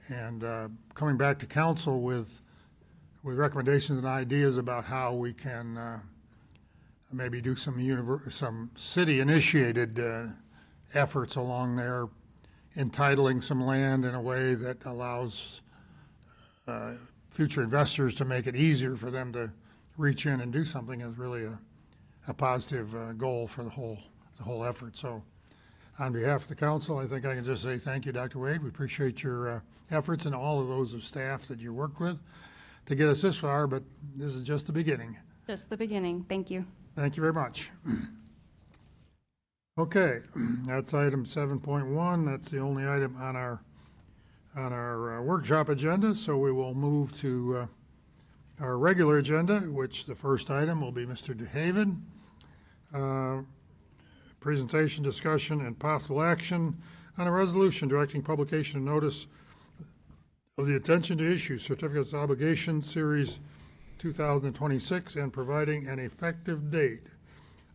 and coming back to council with recommendations and ideas about how we can maybe do some city-initiated efforts along there, entitling some land in a way that allows future investors to make it easier for them to reach in and do something is really a positive goal for the whole effort. So on behalf of the council, I think I can just say thank you, Dr. Wade. We appreciate your efforts and all of those of staff that you worked with to get us this far, but this is just the beginning. Just the beginning. Thank you. Thank you very much. Okay, that's item 7.1. That's the only item on our workshop agenda, so we will move to our regular agenda, which the first item will be Mr. DeHaven. Presentation, discussion, and possible action on a resolution directing publication of notice of the intention to issue certificates of obligation series 2026 and providing an effective date.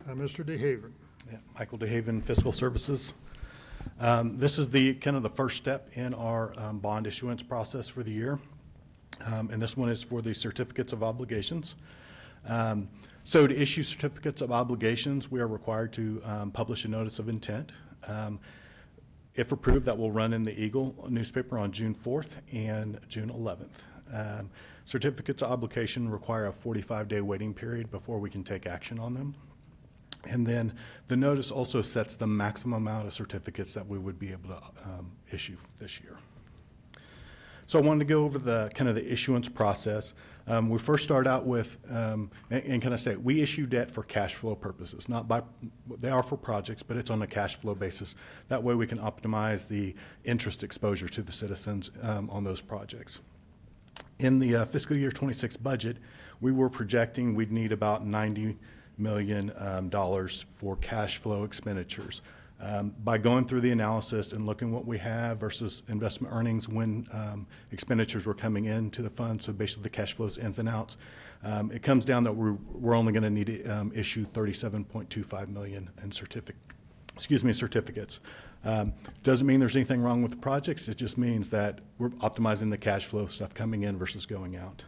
Mr. DeHaven. Yeah, Michael DeHaven, Fiscal Services. This is the kind of the first step in our bond issuance process for the year. And this one is for the certificates of obligations. So to issue certificates of obligations, we are required to publish a notice of intent. If approved, that will run in the Eagle newspaper on June 4th and June 11th. Certificates of obligation require a 45-day waiting period before we can take action on them. And then the notice also sets the maximum amount of certificates that we would be able to issue this year. So I wanted to go over the kind of the issuance process. We first start out with, and kind of say, we issue debt for cash flow purposes, they are for projects, but it's on a cash flow basis. That way we can optimize the interest exposure to the citizens on those projects. In the fiscal year 26 budget, we were projecting we'd need about $90 million for cash flow expenditures. By going through the analysis and looking what we have versus investment earnings when expenditures were coming into the fund, so basically the cash flows ins and outs, it comes down that we're only going to need to issue $37.25 million in certificates. Doesn't mean there's anything wrong with the projects. It just means that we're optimizing the cash flow stuff coming in versus going out.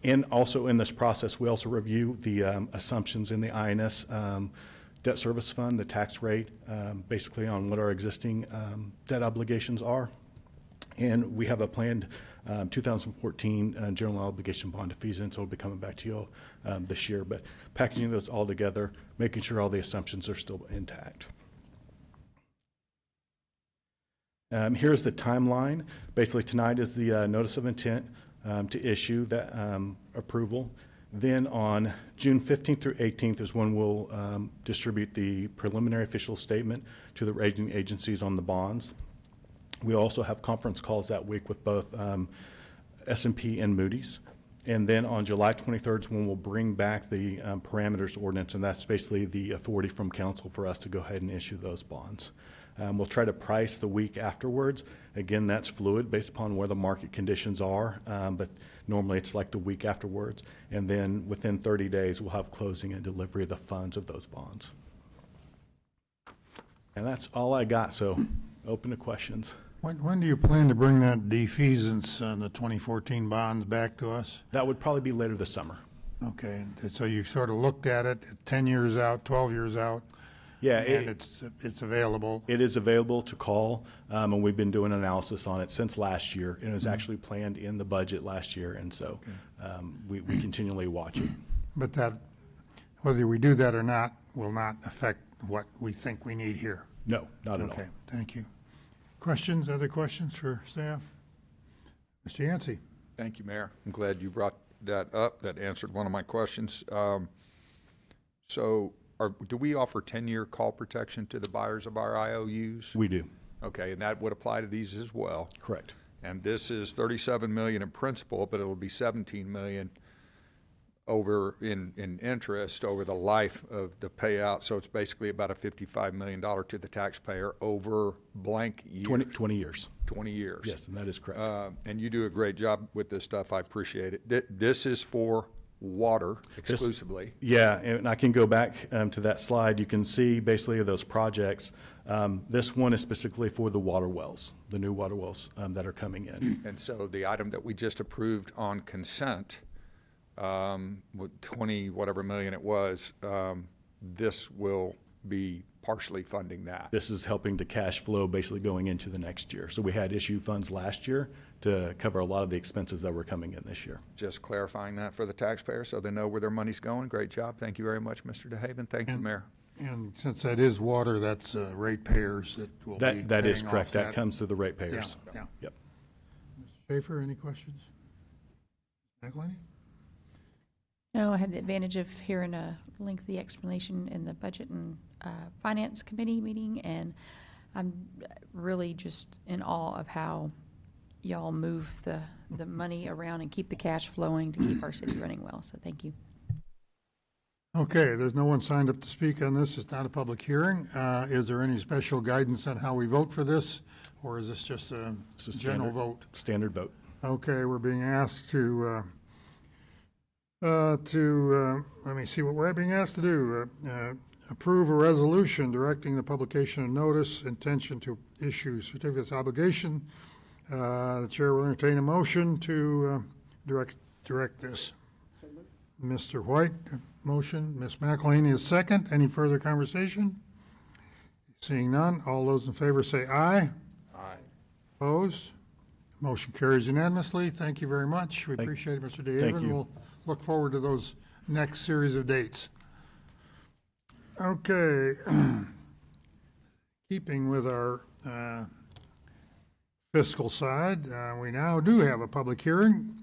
And also in this process, we also review the assumptions in the INS debt service fund, the tax rate, basically on what our existing debt obligations are. And we have a planned 2014 general obligation bond defeasance, so we'll be coming back to you this year. But packaging those all together, making sure all the assumptions are still intact. Here's the timeline. Basically, tonight is the notice of intent to issue that approval. Then on June 15th through 18th is when we'll distribute the preliminary official statement to the rating agencies on the bonds. We also have conference calls that week with both S&P and Moody's. And then on July 23rd is when we'll bring back the parameters ordinance, and that's basically the authority from council for us to go ahead and issue those bonds. We'll try to price the week afterwards. Again, that's fluid based upon where the market conditions are, but normally it's like the week afterwards. And then within 30 days, we'll have closing and delivery of the funds of those bonds. And that's all I got, so open to questions. When do you plan to bring that defeasance on the 2014 bonds back to us? That would probably be later this summer. Okay, so you sort of looked at it 10 years out, 12 years out? Yeah, And it's available? It is available to call, and we've been doing analysis on it since last year. And it was actually planned in the budget last year, and so we continually watch it. But that, whether we do that or not, will not affect what we think we need here? No, not at all. Okay, thank you. Questions, other questions for staff? Mr. Yancey? Thank you, Mayor. I'm glad you brought that up. That answered one of my questions. Do we offer 10-year call protection to the buyers of our IOUs? We do. Okay, and that would apply to these as well? Correct. And this is $37 million in principal, but it'll be $17 million over in interest over the life of the payout. So it's basically about a $55 million to the taxpayer over blank years. 20 years. 20 years. Yes, and that is correct. And you do a great job with this stuff. I appreciate it. This is for water exclusively. Yeah, and I can go back to that slide. You can see basically those projects. This one is specifically for the water wells, the new water wells that are coming in. And so the item that we just approved on consent, with 20 whatever million it was, this will be partially funding that. This is helping to cash flow basically going into the next year. So we had issue funds last year to cover a lot of the expenses that were coming in this year. Just clarifying that for the taxpayer so they know where their money's going. Great job. Thank you very much, Mr. DeHaven. Thank you, Mayor. And since that is water, that's ratepayers that will be That is paying correct. off That comes to the ratepayers. Yeah. Yep. Mr. Schaefer, any questions? McElhaney? No, I had the advantage of hearing a lengthy explanation in the Budget and Finance Committee meeting, and I'm really just in awe of how y'all move the money around and keep the cash flowing to keep our city running well. So thank you. Okay, there's no one signed up to speak on this. It's not a public hearing. Is there any special guidance on how we vote for this, or is this just a general vote? Standard vote. Okay, we're being asked to let me see what we're being asked to do. Approve a resolution directing the publication of notice, intention to issue certificates of obligation. The chair will entertain a motion to direct this. Mr. White, motion. Ms. McElhaney is second. Any further conversation? Seeing none, all those in favor say aye. Aye. Opposed? Motion carries unanimously. Thank you very much. We appreciate it, Mr. DeHaven. Thank you. We'll look forward to those next series of dates. Okay. Keeping with our fiscal side, we now do have a public hearing.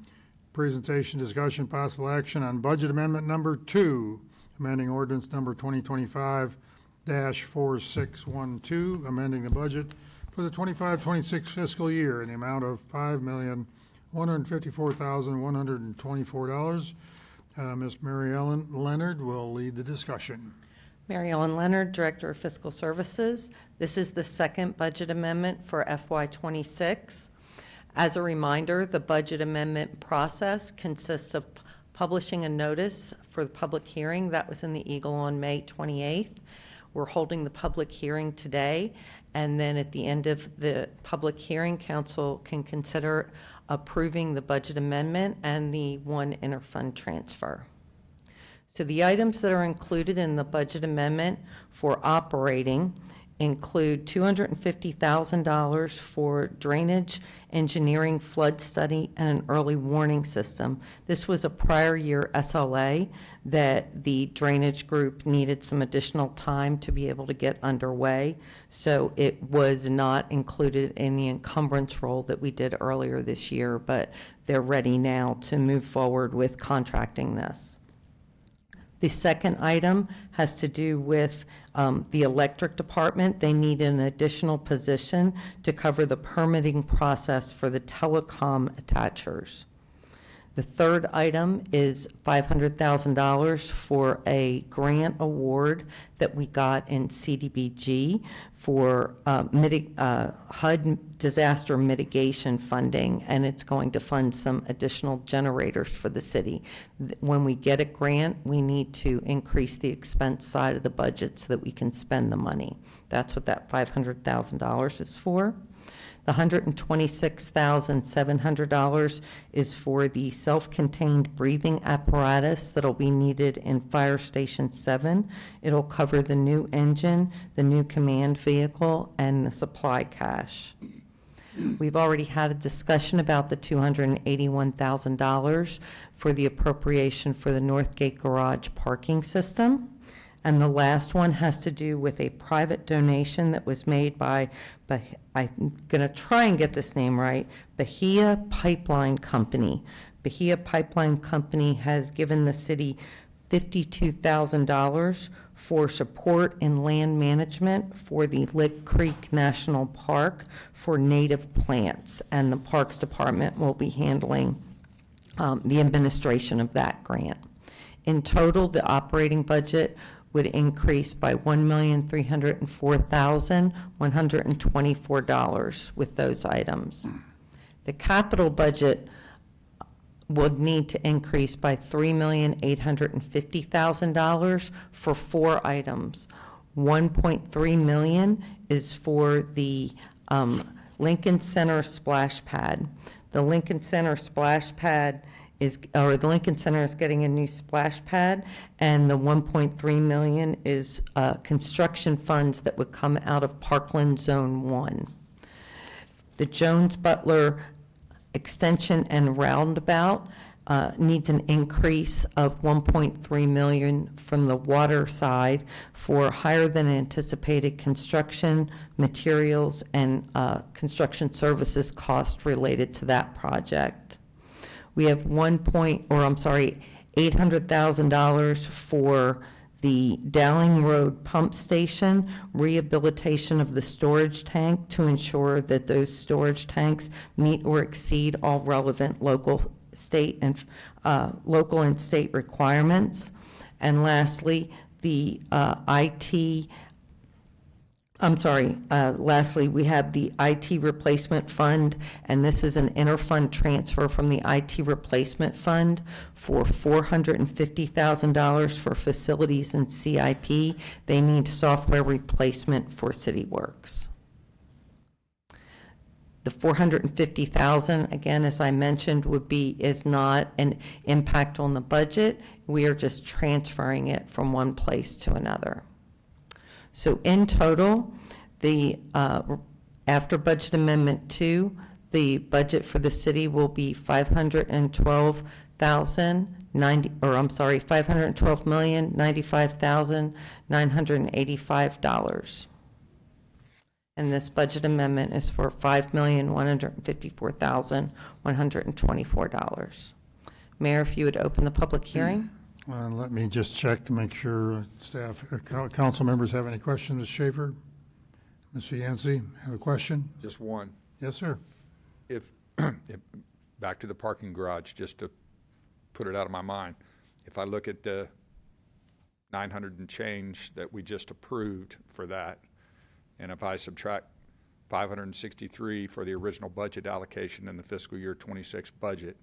Presentation, discussion, possible action on budget amendment number 2, amending ordinance number 2025-4612, amending the budget for the 25-26 fiscal year in the amount of $5,154,124. Ms. Mary Ellen Leonard will lead the discussion. Mary Ellen Leonard, Director of Fiscal Services. This is the second budget amendment for FY26. As a reminder, the budget amendment process consists of publishing a notice for the public hearing. That was in the Eagle on May 28th. We're holding the public hearing today, and then at the end of the public hearing, council can consider approving the budget amendment and the one interfund transfer. So the items that are included in the budget amendment for operating include $250,000 for drainage, engineering, flood study, and an early warning system. This was a prior year SLA that the drainage group needed some additional time to be able to get underway. So it was not included in the encumbrance roll that we did earlier this year, but they're ready now to move forward with contracting this. The second item has to do with the electric department. They need an additional position to cover the permitting process for the telecom attachers. The third item is $500,000 for a grant award that we got in CDBG for HUD disaster mitigation funding, and it's going to fund some additional generators for the city. When we get a grant, we need to increase the expense side of the budget so that we can spend the money. That's what that $500,000 is for. The $126,700 is for the self-contained breathing apparatus that'll be needed in Fire Station 7. It'll cover the new engine, the new command vehicle, and the supply cache. We've already had a discussion about the $281,000 for the appropriation for the Northgate Garage parking system. And the last one has to do with a private donation that was made by I'm going to try and get this name right, Bahia Pipeline Company. Bahia Pipeline Company has given the city $52,000 for support in land management for the Lick Creek National Park for native plants, and the Parks Department will be handling the administration of that grant. In total, the operating budget would increase by $1,304,124 with those items. The capital budget would need to increase by $3,850,000 for 4 items. $1.3 million is for the Lincoln Center splash pad. The Lincoln Center splash pad the Lincoln Center is getting a new splash pad, and the $1.3 million is construction funds that would come out of Parkland Zone 1. The Jones Butler extension and roundabout needs an increase of $1.3 million from the water side for higher than anticipated construction materials and construction services cost related to that project. We have $800,000 for the Dowling Road Pump Station, rehabilitation of the storage tank to ensure that those storage tanks meet or exceed all relevant local and state requirements. And lastly, lastly, we have the IT replacement fund, and this is an interfund transfer from the IT replacement fund for $450,000 for facilities and CIP. They need software replacement for CityWorks. The $450,000, again, as I mentioned, is not an impact on the budget. We are just transferring it from one place to another. So in total, after Budget Amendment 2, the budget for the city will be $512,095,985. And this budget amendment is for $5,154,124. Mayor, if you would open the public hearing. Let me just check to make sure staff, council members have any questions. Ms. Schaefer, Mr. Yancey, have a question? Just one. Yes, sir. If back to the parking garage, just to put it out of my mind, if I look at the 900 and change that we just approved for that, and if I subtract 563 for the original budget allocation in the fiscal year 26 budget,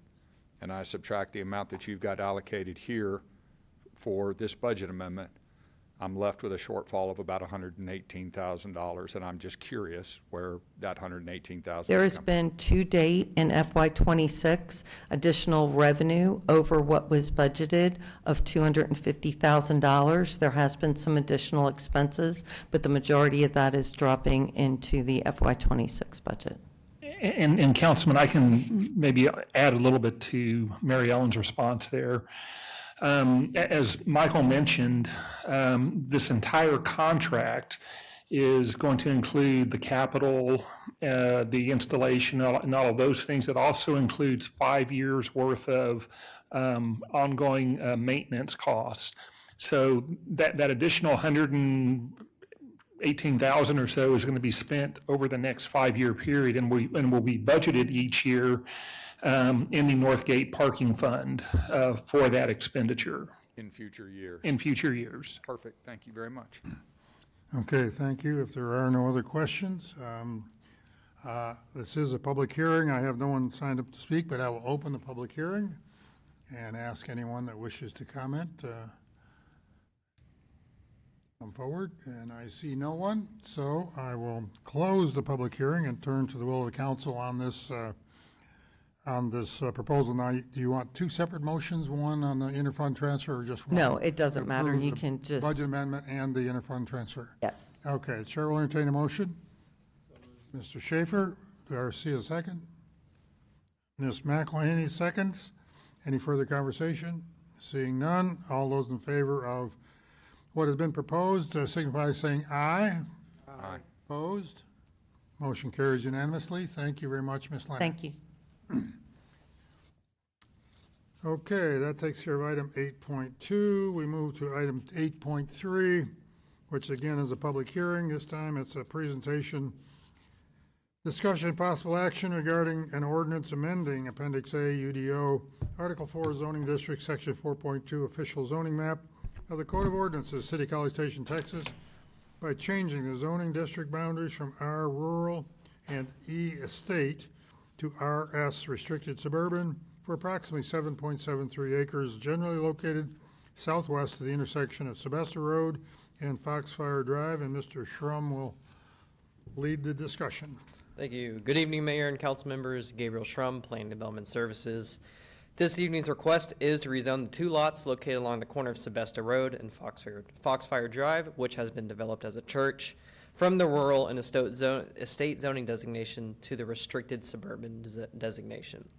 and I subtract the amount that you've got allocated here for this budget amendment, I'm left with a shortfall of about $118,000, and I'm just curious where that $118,000 There has been to date in FY26 additional revenue over what was budgeted of $250,000. There has been some additional expenses, but the majority of that is dropping into the FY26 budget. And Councilman, I can maybe add a little bit to Mary Ellen's response there. As Michael mentioned, this entire contract is going to include the capital, the installation, and all of those things. It also includes 5 years worth of ongoing maintenance costs. So that additional 18,000 or so is going to be spent over the next 5-year period, and will be budgeted each year in the Northgate Parking Fund for that expenditure In future years. in future years. Perfect. Thank you very much. Okay, thank you. If there are no other questions, this is a public hearing. I have no one signed up to speak, but I will open the public hearing and ask anyone that wishes to comment. Come forward, and I see no one, so I will close the public hearing and turn to the will of the council on this proposal. Now, do you want two separate motions, one on the interfund transfer or just one? No, it doesn't matter. Approve You the can just. Budget amendment and the interfund transfer? Yes. Okay, Chair will entertain a motion. Mr. Schaefer, do I see a second? Ms. McElhaney seconds. Any further conversation? Seeing none, all those in favor of what has been proposed, signify by saying aye. Aye. Opposed? Motion carries unanimously. Thank you very much, Ms. Leonard. Thank you. Okay, that takes care of item 8.2. We move to item 8.3, which again is a public hearing. This time it's a presentation, discussion and possible action regarding an ordinance amending Appendix A, UDO, Article 4 Zoning District, Section 4.2 Official Zoning Map of the Code of Ordinances, City College Station, Texas, by changing the zoning district boundaries from R Rural and E Estate to RS Restricted Suburban for approximately 7.73 acres, generally located southwest of the intersection of Sylvester Road and Foxfire Drive, and Mr. Schrum will lead the discussion. Thank you. Good evening, Mayor and council members. Gabriel Schrum, Planning Development Services. This evening's request is to rezone the two lots located along the corner of Sebesta Road and Foxfire Drive, which has been developed as a church, from the rural and estate zoning designation to the restricted suburban designation.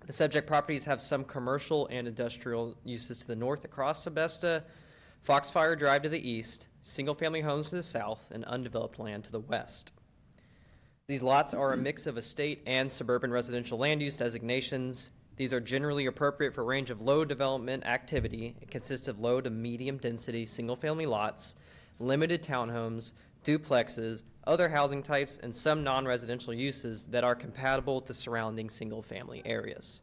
The subject properties have some commercial and industrial uses to the north across Sebesta, Foxfire Drive to the east, single-family homes to the south, and undeveloped land to the west. These lots are a mix of estate and suburban residential land use designations. These are generally appropriate for a range of low development activity. It consists of low to medium density single-family lots, limited townhomes, duplexes, other housing types, and some non-residential uses that are compatible with the surrounding single-family areas.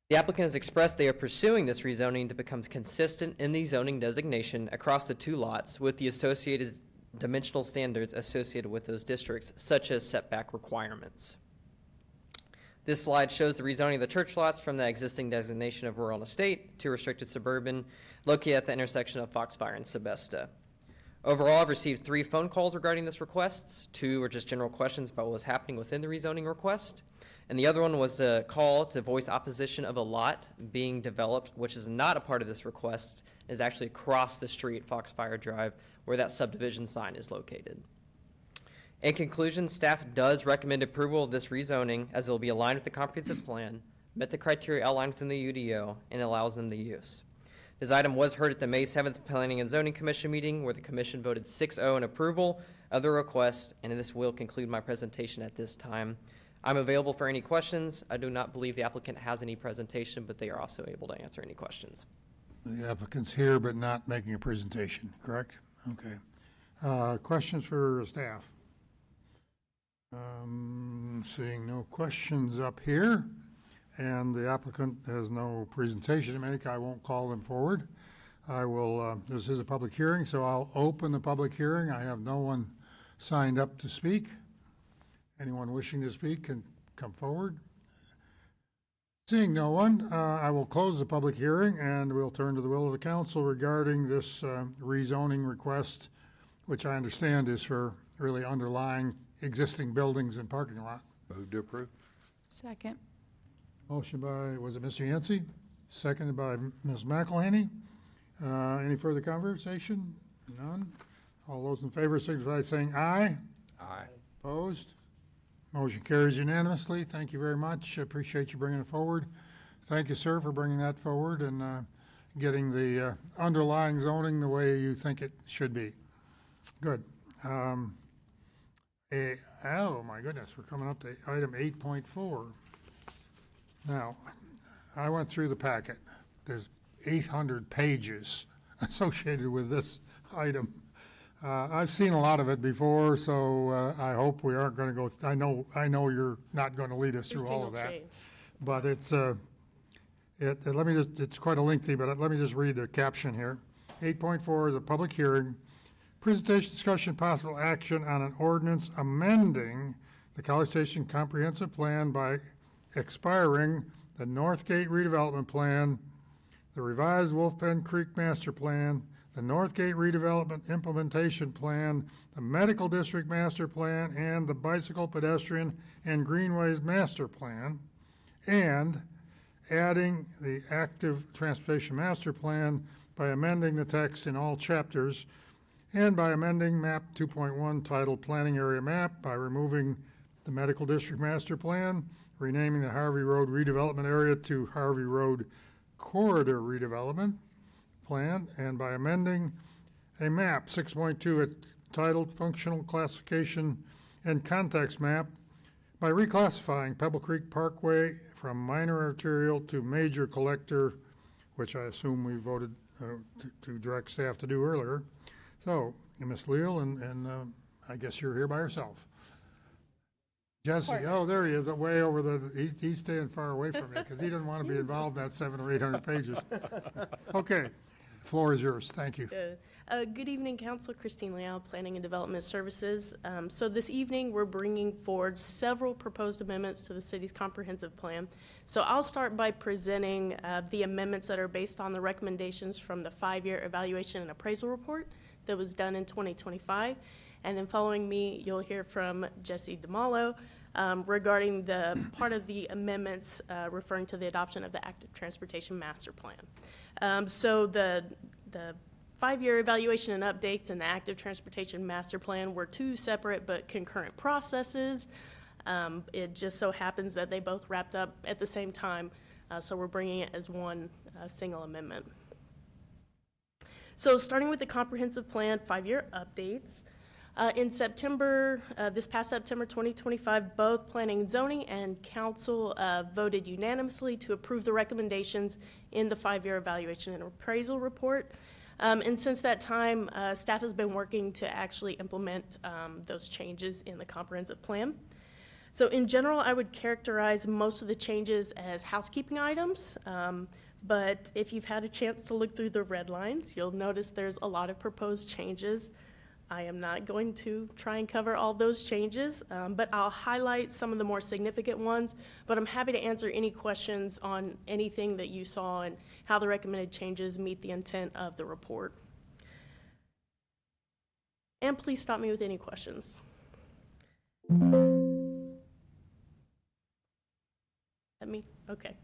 The applicant has expressed they are pursuing this rezoning to become consistent in the zoning designation across the two lots with the associated dimensional standards associated with those districts, such as setback requirements. This slide shows the rezoning of the church lots from the existing designation of rural and estate to restricted suburban located at the intersection of Foxfire and Sebesta. Overall, I've received 3 phone calls regarding this request. 2 were just general questions about what was happening within the rezoning request. And the other one was the call to voice opposition of a lot being developed, which is not a part of this request, is actually across the street, Foxfire Drive, where that subdivision sign is located. In conclusion, staff does recommend approval of this rezoning as it will be aligned with the comprehensive plan, met the criteria outlined within the UDO, and allows them the use. This item was heard at the May 7th Planning and Zoning Commission meeting, where the commission voted 6-0 in approval of the request, and this will conclude my presentation at this time. I'm available for any questions. I do not believe the applicant has any presentation, but they are also able to answer any questions. The applicant's here but not making a presentation, correct? Okay. Questions for staff? Seeing no questions up here, and the applicant has no presentation to make, I won't call them forward. I will, this is a public hearing, so I'll open the public hearing. I have no one signed up to speak. Anyone wishing to speak can come forward. Seeing no one, I will close the public hearing and we'll turn to the will of the council regarding this rezoning request, which I understand is for really underlying existing buildings and parking lot. Move to approve. Second. Motion by, was it Mr. Yancey? Seconded by Ms. McElhaney. Any further conversation? None. All those in favor signify by saying aye. Aye. Opposed? Motion carries unanimously. Thank you very much. Appreciate you bringing it forward. Thank you, sir, for bringing that forward and getting the underlying zoning the way you think it should be. Good. Oh, my goodness, we're coming up to item 8.4. Now, I went through the packet. There's 800 pages associated with this item. I've seen a lot of it before, so I hope we aren't going to go, I know you're not going to lead us through all of that. But it's, let me just, it's quite a lengthy, but let me just read the caption here. 8.4 is a public hearing, presentation, discussion, possible action on an ordinance amending the College Station Comprehensive Plan by expiring the Northgate redevelopment plan, the revised Wolf Pen Creek Master Plan, the Northgate redevelopment implementation plan, the Medical District Master Plan, and the Bicycle, Pedestrian, and Greenways Master Plan, and adding the Active Transportation Master Plan by amending the text in all chapters, and by amending map 2.1 titled Planning Area Map by removing the Medical District Master Plan, renaming the Harvey Road redevelopment area to Harvey Road Corridor Redevelopment Plan, and by amending a map 6.2 titled Functional Classification and Context Map by reclassifying Pebble Creek Parkway from minor arterial to major collector, which I assume we voted to direct staff to do earlier. So, Ms. Leal, and I guess you're here by yourself. Jesse, oh, there he is, way over he's staying far away from me because he doesn't want to be involved in that 700 or 800 pages. Okay, the floor is yours. Thank you. Good evening, Council. Christine Leal, Planning and Development Services. So this evening, we're bringing forward several proposed amendments to the city's comprehensive plan. So I'll start by presenting the amendments that are based on the recommendations from the 5-year evaluation and appraisal report that was done in 2025. And then following me, you'll hear from Jesse DeMallo regarding the part of the amendments referring to the adoption of the Active Transportation Master Plan. So the 5-year evaluation and updates and the Active Transportation Master Plan were two separate but concurrent processes. It just so happens that they both wrapped up at the same time, so we're bringing it as one single amendment. So starting with the comprehensive plan 5-year updates, in September, this past September 2025, both Planning and Zoning and Council voted unanimously to approve the recommendations in the 5-year evaluation and appraisal report. And since that time, staff has been working to actually implement those changes in the comprehensive plan. So in general, I would characterize most of the changes as housekeeping items. But if you've had a chance to look through the red lines, you'll notice there's a lot of proposed changes. I am not going to try and cover all those changes, but I'll highlight some of the more significant ones, but I'm happy to answer any questions on anything that you saw and how the recommended changes meet the intent of the report. And please stop me with any questions. At me? Okay.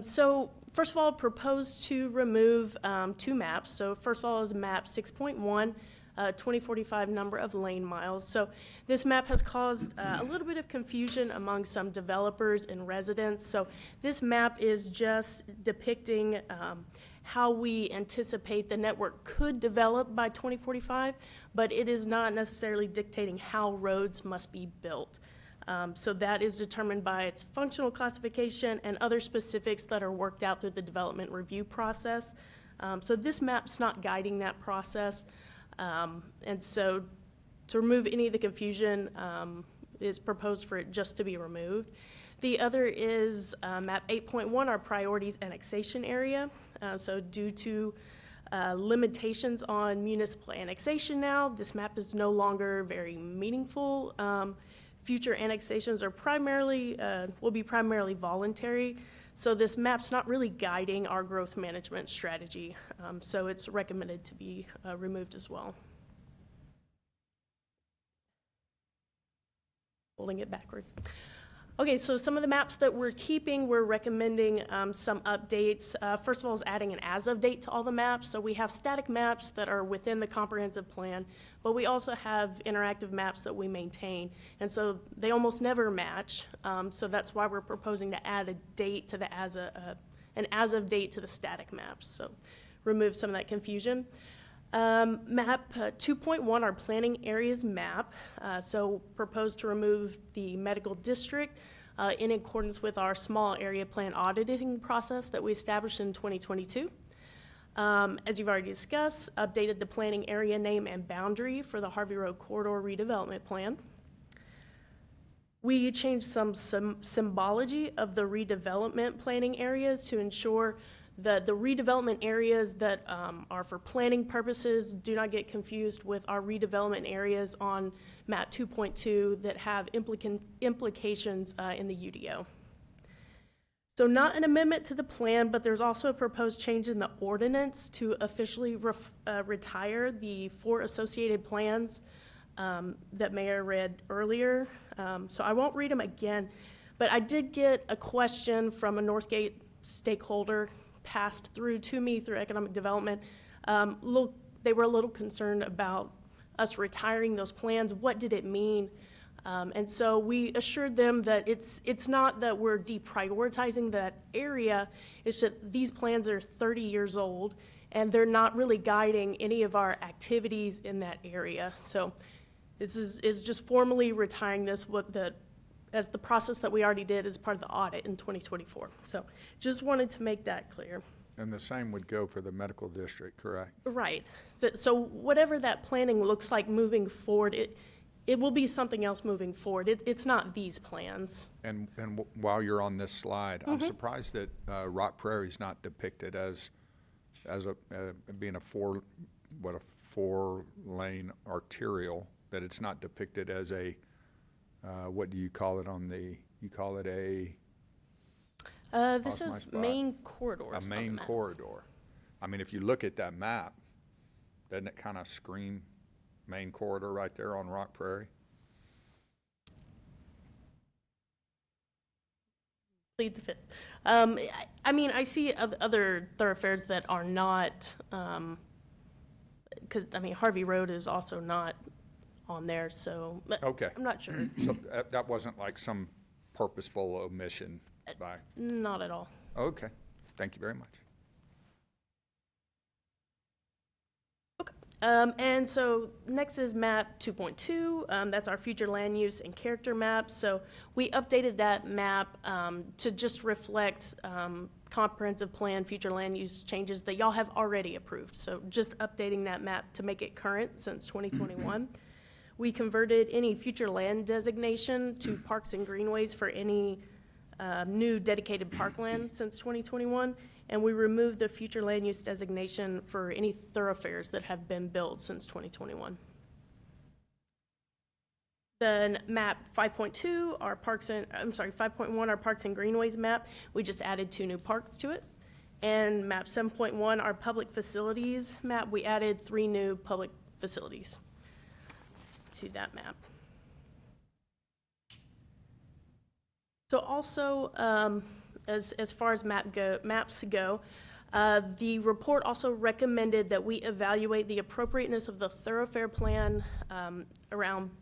So first of all, propose to remove 2 maps. So first of all is map 6.1, 2045 number of lane miles. So this map has caused a little bit of confusion among some developers and residents. So this map is just depicting how we anticipate the network could develop by 2045, but it is not necessarily dictating how roads must be built. So that is determined by its functional classification and other specifics that are worked out through the development review process. So this map's not guiding that process. And so to remove any of the confusion, is proposed for it just to be removed. The other is map 8.1, our priorities annexation area. So due to limitations on municipal annexation now, this map is no longer very meaningful. Future annexations are will be primarily voluntary. So this map's not really guiding our growth management strategy. So it's recommended to be removed as well. Holding it backwards. Okay, so some of the maps that we're keeping, we're recommending some updates. First of all is adding an as-of date to all the maps. So we have static maps that are within the comprehensive plan, but we also have interactive maps that we maintain. And so they almost never match. So that's why we're proposing to add a date to the an as-of date to the static maps. So remove some of that confusion. Map 2.1, our planning areas map. So proposed to remove the medical district in accordance with our small area plan auditing process that we established in 2022. As you've already discussed, updated the planning area name and boundary for the Harvey Road Corridor redevelopment plan. We changed some symbology of the redevelopment planning areas to ensure that the redevelopment areas that are for planning purposes do not get confused with our redevelopment areas on map 2.2 that have implications in the UDO. So not an amendment to the plan, but there's also a proposed change in the ordinance to officially retire the 4 associated plans that Mayor read earlier. So I won't read them again, but I did get a question from a Northgate stakeholder passed through to me through economic development. They were a little concerned about us retiring those plans. What did it mean? And so we assured them that it's not that we're deprioritizing that area, it's that these plans are 30 years old and they're not really guiding any of our activities in that area. So this is just formally retiring this as the process that we already did as part of the audit in 2024. So just wanted to make that clear. And the same would go for the medical district, correct? Right. So whatever that planning looks like moving forward, it will be something else moving forward. It's not these plans. And while you're on this slide, I'm surprised that Rock Prairie is not depicted as being a 4-lane arterial, that it's not depicted as a, what do you call it you call it a? This is main corridor. A main corridor. I mean, if you look at that map, doesn't it kind of scream main corridor right there on Rock Prairie? Plead the fifth. I mean, I see other thoroughfares that are not, because, I mean, Harvey Road is also not on there, so. Okay. I'm not sure. So that wasn't like some purposeful omission by? Not at all. Okay. Thank you very much. And so next is map 2.2. That's our future land use and character map. So we updated that map to just reflect comprehensive plan future land use changes that y'all have already approved. So just updating that map to make it current since 2021. We converted any future land designation to parks and greenways for any new dedicated parkland since 2021. And we removed the future land use designation for any thoroughfares that have been built since 2021. Then map 5.2, 5.1, our parks and greenways map, we just added 2 new parks to it. And map 7.1, our public facilities map, we added 3 new public facilities to that map. So also, as far as maps go, the report also recommended that we evaluate the appropriateness of the thoroughfare plan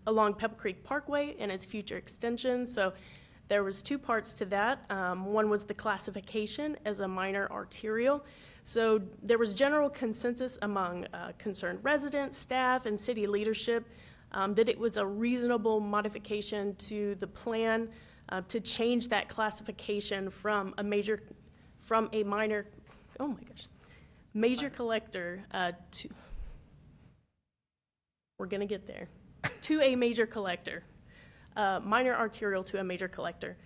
along Pebble Creek Parkway and its future extension. So there was 2 parts to that. One was the classification as a minor arterial. So there was general consensus among concerned residents, staff, and city leadership that it was a reasonable modification to the plan to change that classification from a major collector to, we're gonna get there, to a major collector, minor arterial to a major collector.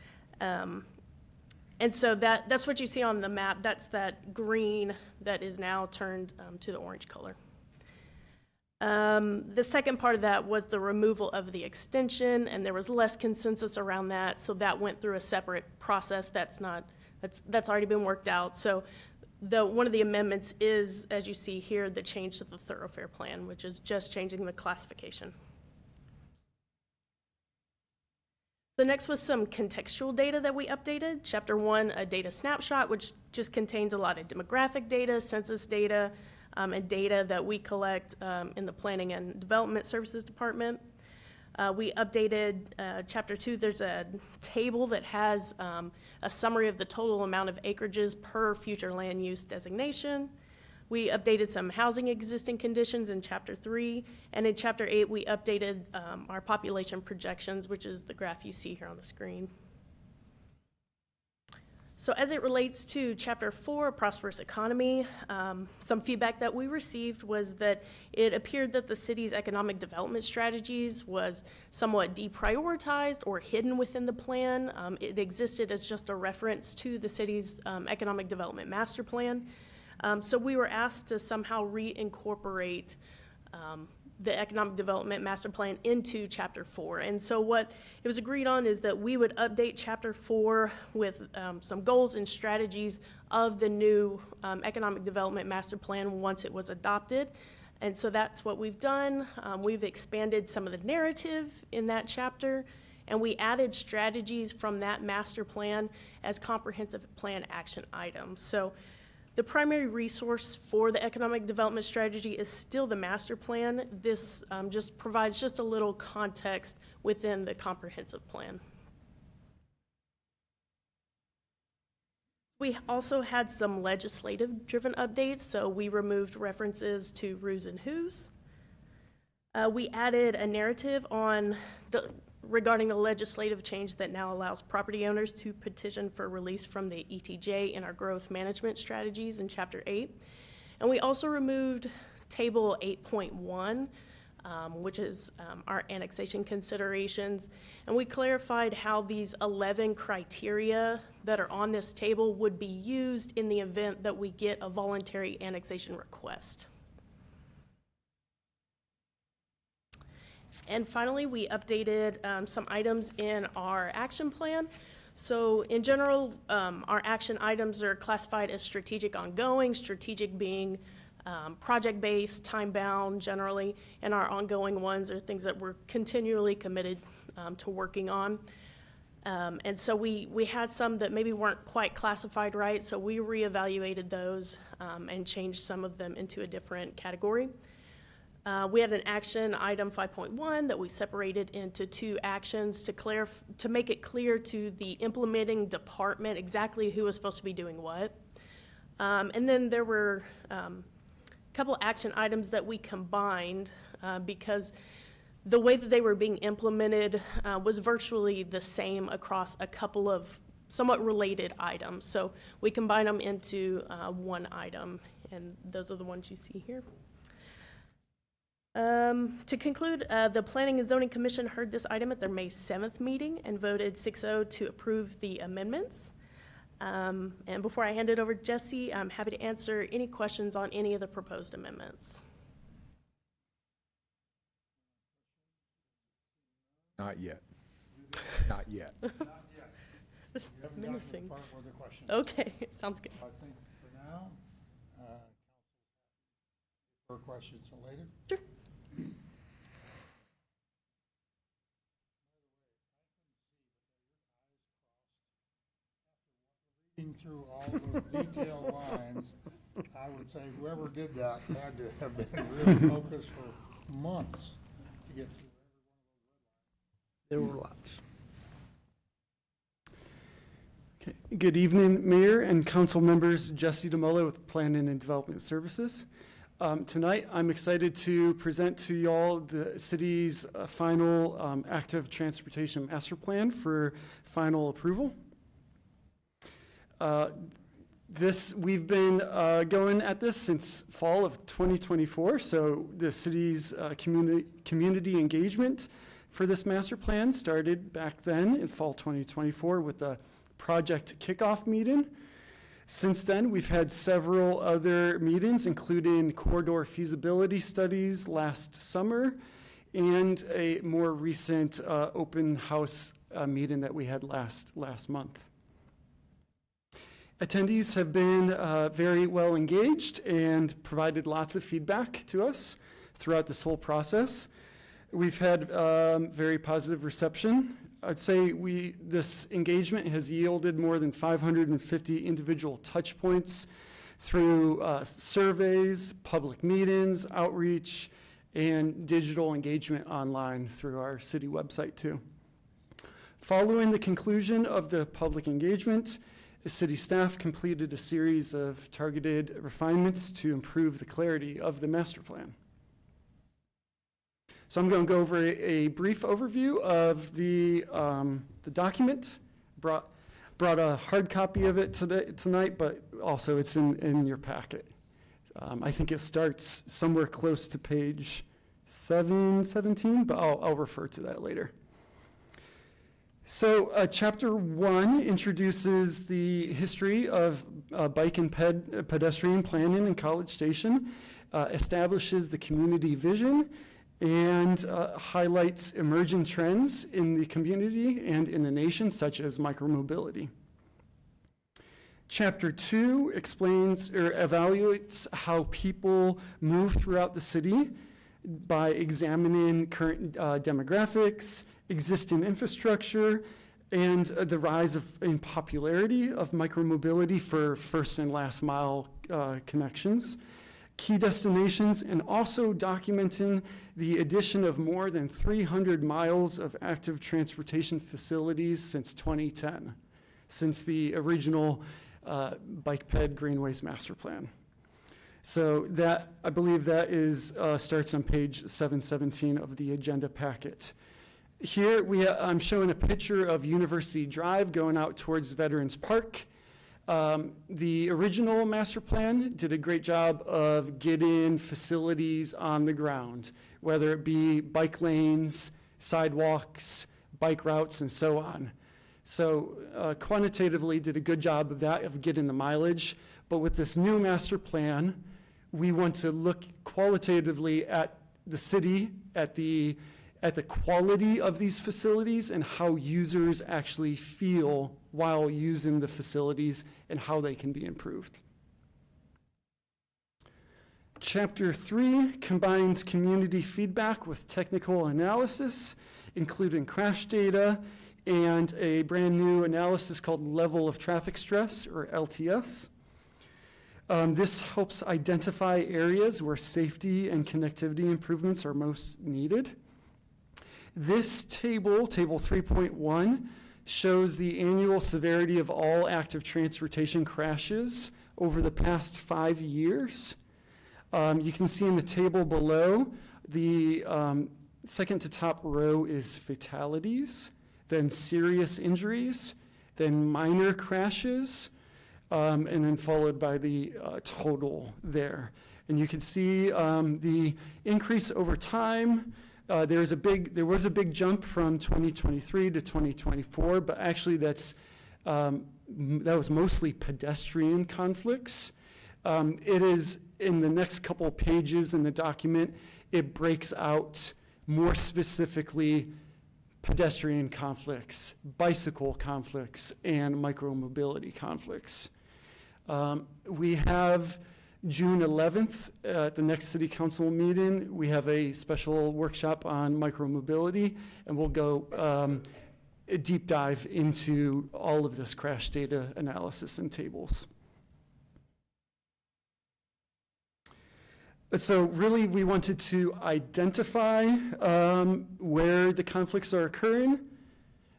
And so that's what you see on the map. That's that green that is now turned to the orange color. The second part of that was the removal of the extension, and there was less consensus around that, so that went through a separate process. That's already been worked out. So one of the amendments is, as you see here, the change to the thoroughfare plan, which is just changing the classification. The next was some contextual data that we updated. Chapter 1, a data snapshot, which just contains a lot of demographic data, census data, and data that we collect in the Planning and Development Services Department. We updated Chapter 2. There's a table that has a summary of the total amount of acreages per future land use designation. We updated some housing existing conditions in Chapter 3. And in Chapter 8, we updated our population projections, which is the graph you see here on the screen. So as it relates to Chapter 4, Prosperous Economy, some feedback that we received was that it appeared that the city's economic development strategies was somewhat deprioritized or hidden within the plan. It existed as just a reference to the city's economic development master plan. So we were asked to somehow reincorporate the economic development master plan into Chapter 4. And so what it was agreed on is that we would update Chapter 4 with some goals and strategies of the new economic development master plan once it was adopted. And so that's what we've done. We've expanded some of the narrative in that chapter, and we added strategies from that master plan as comprehensive plan action items. So the primary resource for the economic development strategy is still the master plan. This just provides just a little context within the comprehensive plan. We also had some legislative-driven updates, so we removed references to who's and who's. We added a narrative regarding the legislative change that now allows property owners to petition for release from the ETJ in our growth management strategies in Chapter 8. And we also removed Table 8.1, which is our annexation considerations. And we clarified how these 11 criteria that are on this table would be used in the event that we get a voluntary annexation request. And finally, we updated some items in our action plan. So in general, our action items are classified as strategic ongoing, strategic being project-based, time-bound generally, and our ongoing ones are things that we're continually committed to working on. And so we had some that maybe weren't quite classified right, so we reevaluated those and changed some of them into a different category. We had an action item 5.1 that we separated into two actions to make it clear to the implementing department exactly who was supposed to be doing what. And then there were a couple action items that we combined because the way that they were being implemented was virtually the same across a couple of somewhat related items. So we combined them into one item, and those are the ones you see here. To conclude, the Planning and Zoning Commission heard this item at their May 7th meeting and voted 6-0 to approve the amendments. And before I hand it over to Jesse, I'm happy to answer any questions on any of the proposed amendments. Not yet. Not yet. This is menacing. Okay, sounds good. I think for now, for questions later. Sure. Reading through all those detailed lines, I would say whoever did that had to have been really focused for months to get through every one of those red lines. There were lots. Okay. Good evening, Mayor and Council members. Jesse DeMola with Planning and Development Services. Tonight, I'm excited to present to y'all the city's final active transportation master plan for final approval. We've been going at this since fall of 2024, so the city's community engagement for this master plan started back then in fall 2024 with the project kickoff meeting. Since then, we've had several other meetings, including corridor feasibility studies last summer and a more recent open house meeting that we had last month. Attendees have been very well engaged and provided lots of feedback to us throughout this whole process. We've had very positive reception. I'd say this engagement has yielded more than 550 individual touch points through surveys, public meetings, outreach, and digital engagement online through our city website too. Following the conclusion of the public engagement, the city staff completed a series of targeted refinements to improve the clarity of the master plan. So I'm going to go over a brief overview of the document. brought a hard copy of it tonight, but also it's in your packet. I think it starts somewhere close to page 717, but I'll refer to that later. So chapter 1 introduces the history of bike and pedestrian planning in College Station, establishes the community vision, and highlights emerging trends in the community and in the nation, such as micromobility. Chapter 2 explains or evaluates how people move throughout the city by examining current demographics, existing infrastructure, and the rise in popularity of micromobility for first and last mile connections, key destinations, and also documenting the addition of more than 300 miles of active transportation facilities since 2010, since the original Bike Ped Greenways Master Plan. So that, I believe that is, starts on page 717 of the agenda packet. Here I'm showing a picture of University Drive going out towards Veterans Park. The original master plan did a great job of getting facilities on the ground, whether it be bike lanes, sidewalks, bike routes, and so on. So quantitatively did a good job of that, of getting the mileage. But with this new master plan, we want to look qualitatively at the city, at the quality of these facilities and how users actually feel while using the facilities and how they can be improved. Chapter 3 combines community feedback with technical analysis, including crash data and a brand new analysis called level of traffic stress, or LTS. This helps identify areas where safety and connectivity improvements are most needed. This table, table 3.1, shows the annual severity of all active transportation crashes over the past 5 years. You can see in the table below, the second to top row is fatalities, then serious injuries, then minor crashes, and then followed by the total there. And you can see the increase over time. There was a big jump from 2023 to 2024, but actually that was mostly pedestrian conflicts. It is in the next couple of pages in the document, it breaks out more specifically pedestrian conflicts, bicycle conflicts, and micromobility conflicts. We have June 11th, at the next city council meeting, we have a special workshop on micromobility, and we'll go a deep dive into all of this crash data analysis and tables. So really, we wanted to identify where the conflicts are occurring,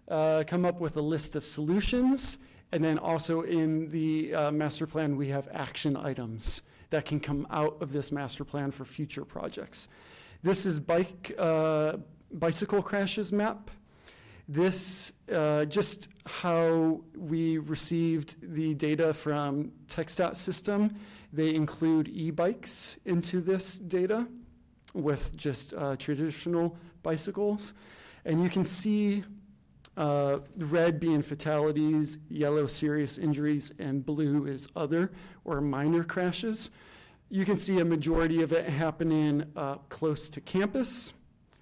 come up with a list of solutions, and then also in the master plan, we have action items that can come out of this master plan for future projects. This is bicycle crashes map. This just how we received the data from TxDOT system. They include e-bikes into this data with just traditional bicycles. And you can see red being fatalities, yellow serious injuries, and blue is other or minor crashes. You can see a majority of it happening close to campus.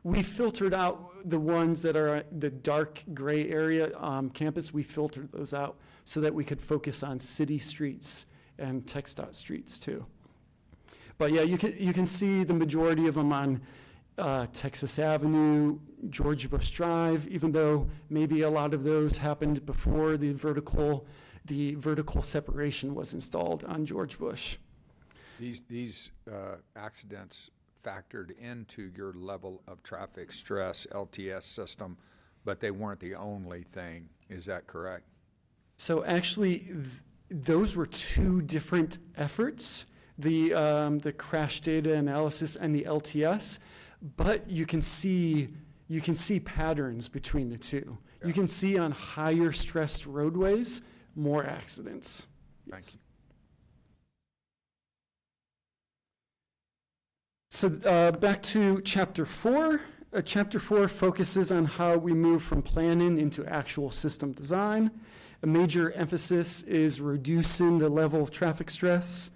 We filtered out the ones that are the dark gray area campus. We filtered those out so that we could focus on city streets and TxDOT streets too. But yeah, you can see the majority of them on Texas Avenue, George Bush Drive, even though maybe a lot of those happened before the vertical separation was installed on George Bush. These accidents factored into your level of traffic stress LTS system, but they weren't the only thing. Is that correct? So actually, those were two different efforts, the crash data analysis and the LTS, but you can see you can see patterns between the two. You can see on higher stressed roadways, more accidents. Thank you. So back to chapter 4. Chapter 4 focuses on how we move from planning into actual system design. A major emphasis is reducing the level of traffic stress.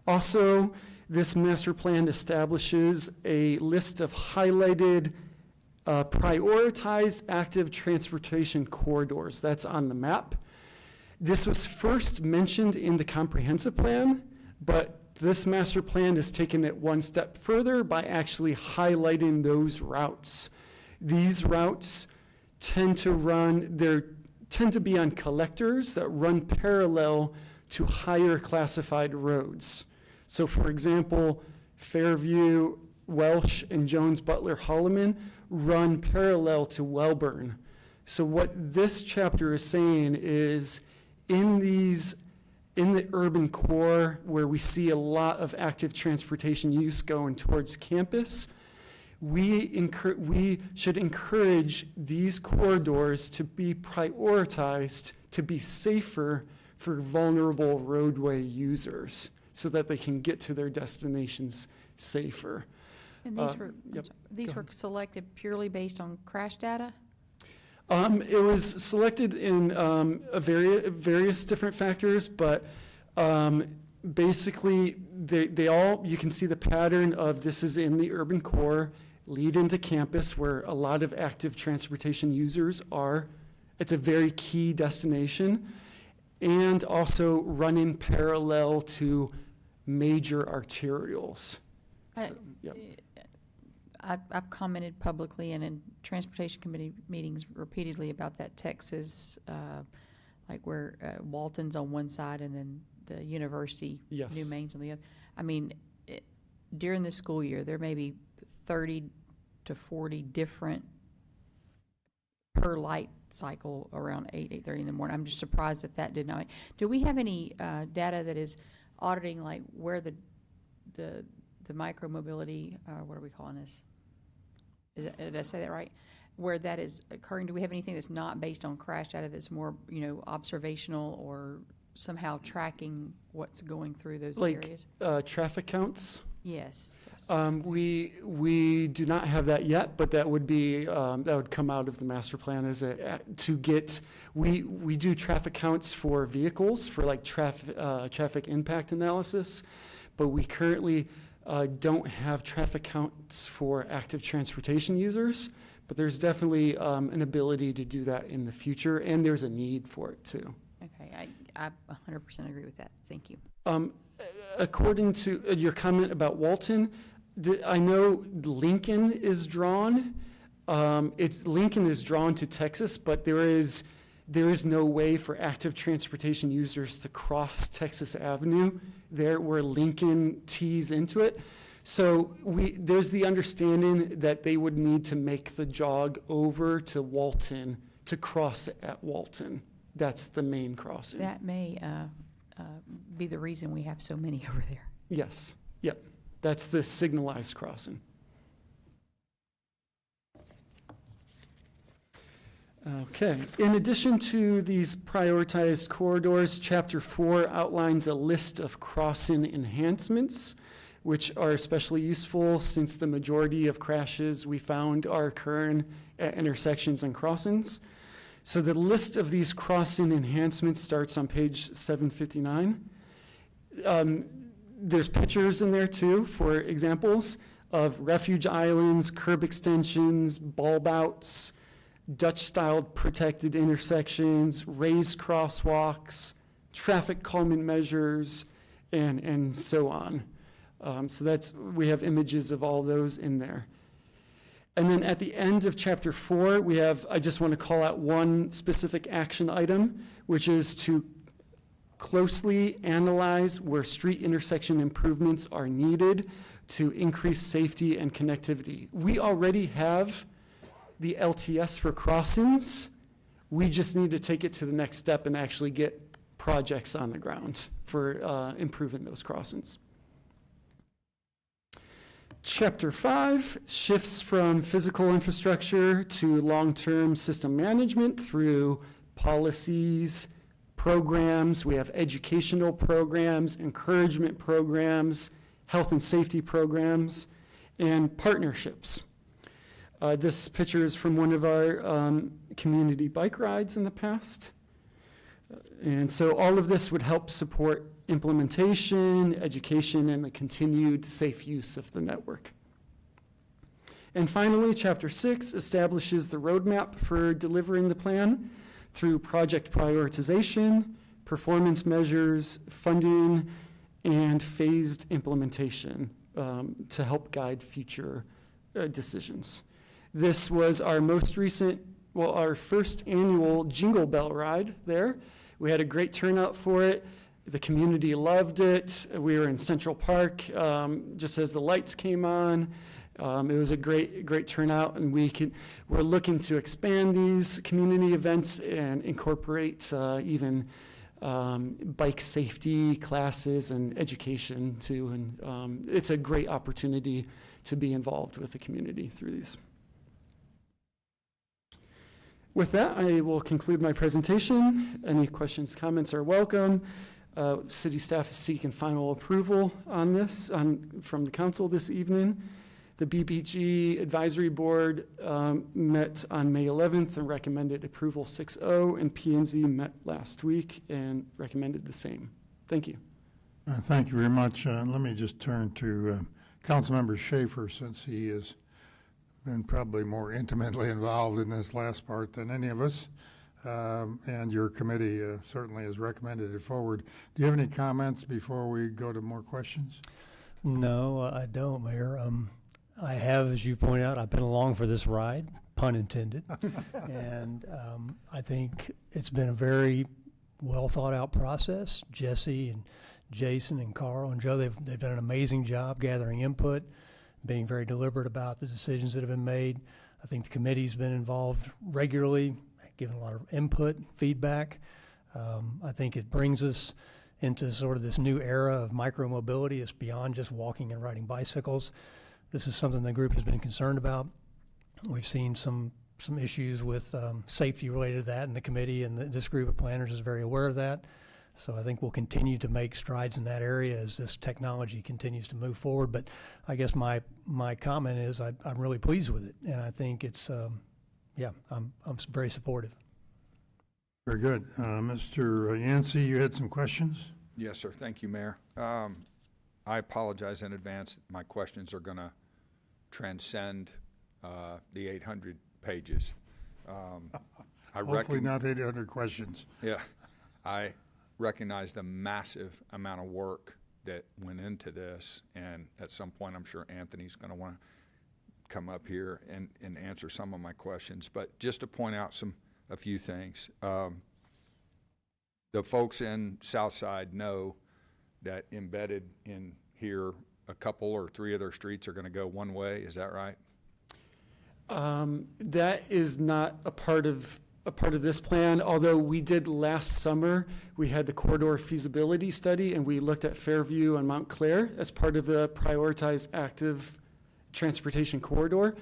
Also, this master plan establishes a list of highlighted, prioritized active transportation corridors. That's on the map. This was first mentioned in the comprehensive plan, but this master plan has taken it one step further by actually highlighting those routes. These routes tend to be on collectors that run parallel to higher classified roads. So for example, Fairview, Welsh, and Jones Butler Holloman run parallel to Welburn. So what this chapter is saying is in the urban core where we see a lot of active transportation use going towards campus, we should encourage these corridors to be prioritized to be safer for vulnerable roadway users so that they can get to their destinations safer. And these were selected purely based on crash data? It was selected in various different factors, but basically they all, you can see the pattern of this is in the urban core, lead into campus where a lot of active transportation users are. It's a very key destination, and also running parallel to major arterials. So, yep. I've commented publicly and in transportation committee meetings repeatedly about that Texas, like where Walton's on one side and then the university, Yes. New Maine's on the other. I mean, during the school year, there may be 30 to 40 different per light cycle around 8:30 in the morning. I'm just surprised that did not. Do we have any data that is auditing like where the micro mobility, what are we calling this? Did I say that right? Where that is occurring? Do we have anything that's not based on crash data that's more, observational or somehow tracking what's going through those areas? Like traffic counts? Yes. We do not have that yet, but that would be that would come out of the master plan as to get. We do traffic counts for vehicles for like traffic impact analysis, but we currently don't have traffic counts for active transportation users. But there's definitely an ability to do that in the future, and there's a need for it too. Okay, I 100% agree with that. Thank you. According to your comment about Walton, I know Lincoln is drawn. Lincoln is drawn to Texas, but there is no way for active transportation users to cross Texas Avenue there where Lincoln tees into it. So there's the understanding that they would need to make the jog over to Walton to cross at Walton. That's the main crossing. That may be the reason we have so many over there. Yes. Yep. That's the signalized crossing. Okay. In addition to these prioritized corridors, Chapter 4 outlines a list of crossing enhancements, which are especially useful since the majority of crashes we found are occurring at intersections and crossings. So the list of these crossing enhancements starts on page 759. There's pictures in there too for examples of refuge islands, curb extensions, bulb outs, Dutch-styled protected intersections, raised crosswalks, traffic calming measures, and so on. So we have images of all those in there. And then at the end of Chapter 4, I just want to call out one specific action item, which is to closely analyze where street intersection improvements are needed to increase safety and connectivity. We already have the LTS for crossings. We just need to take it to the next step and actually get projects on the ground for improving those crossings. Chapter 5 shifts from physical infrastructure to long-term system management through policies, programs. We have educational programs, encouragement programs, health and safety programs, and partnerships. This picture is from one of our community bike rides in the past. And so all of this would help support implementation, education, and the continued safe use of the network. And finally, Chapter 6 establishes the roadmap for delivering the plan through project prioritization, performance measures, funding, and phased implementation to help guide future decisions. This was our most recent, our first annual Jingle Bell ride there. We had a great turnout for it. The community loved it. We were in Central Park just as the lights came on. It was a great turnout, and we're looking to expand these community events and incorporate even bike safety classes and education too. And it's a great opportunity to be involved with the community through these. With that, I will conclude my presentation. Any questions, comments are welcome. City staff is seeking final approval on this from the council this evening. The BPG Advisory Board met on May 11th and recommended approval 6-0, and P&Z met last week and recommended the same. Thank you. Thank you very much. Let me just turn to Councilmember Schaefer, since he has been probably more intimately involved in this last part than any of us, and your committee certainly has recommended it forward. Do you have any comments before we go to more questions? No, I don't, Mayor. I have, as you pointed out, I've been along for this ride, pun intended, and I think it's been a very well thought out process. Jesse and Jason and Carl and Joe, they've done an amazing job gathering input, being very deliberate about the decisions that have been made. I think the committee's been involved regularly, given a lot of input, feedback. I think it brings us into sort of this new era of micromobility. It's beyond just walking and riding bicycles. This is something the group has been concerned about. We've seen some issues with safety related to that in the committee, and this group of planners is very aware of that. So I think we'll continue to make strides in that area as this technology continues to move forward. But I guess my comment is I'm really pleased with it, and I think it's I'm very supportive. Very good. Mr. Yancey, you had some questions? Yes, sir. Thank you, Mayor. I apologize in advance. My questions are going to transcend the 800 pages. Hopefully not 800 questions. Yeah. I recognize the massive amount of work that went into this, and at some point I'm sure Anthony's going to want to come up here and answer some of my questions. But just to point out a few things. The folks in Southside know that embedded in here, a couple or three of their streets are going to go one way. Is that right? That is not a part of this plan, although we did last summer. We had the corridor feasibility study, and we looked at Fairview and Montclair as part of the prioritized active transportation corridor.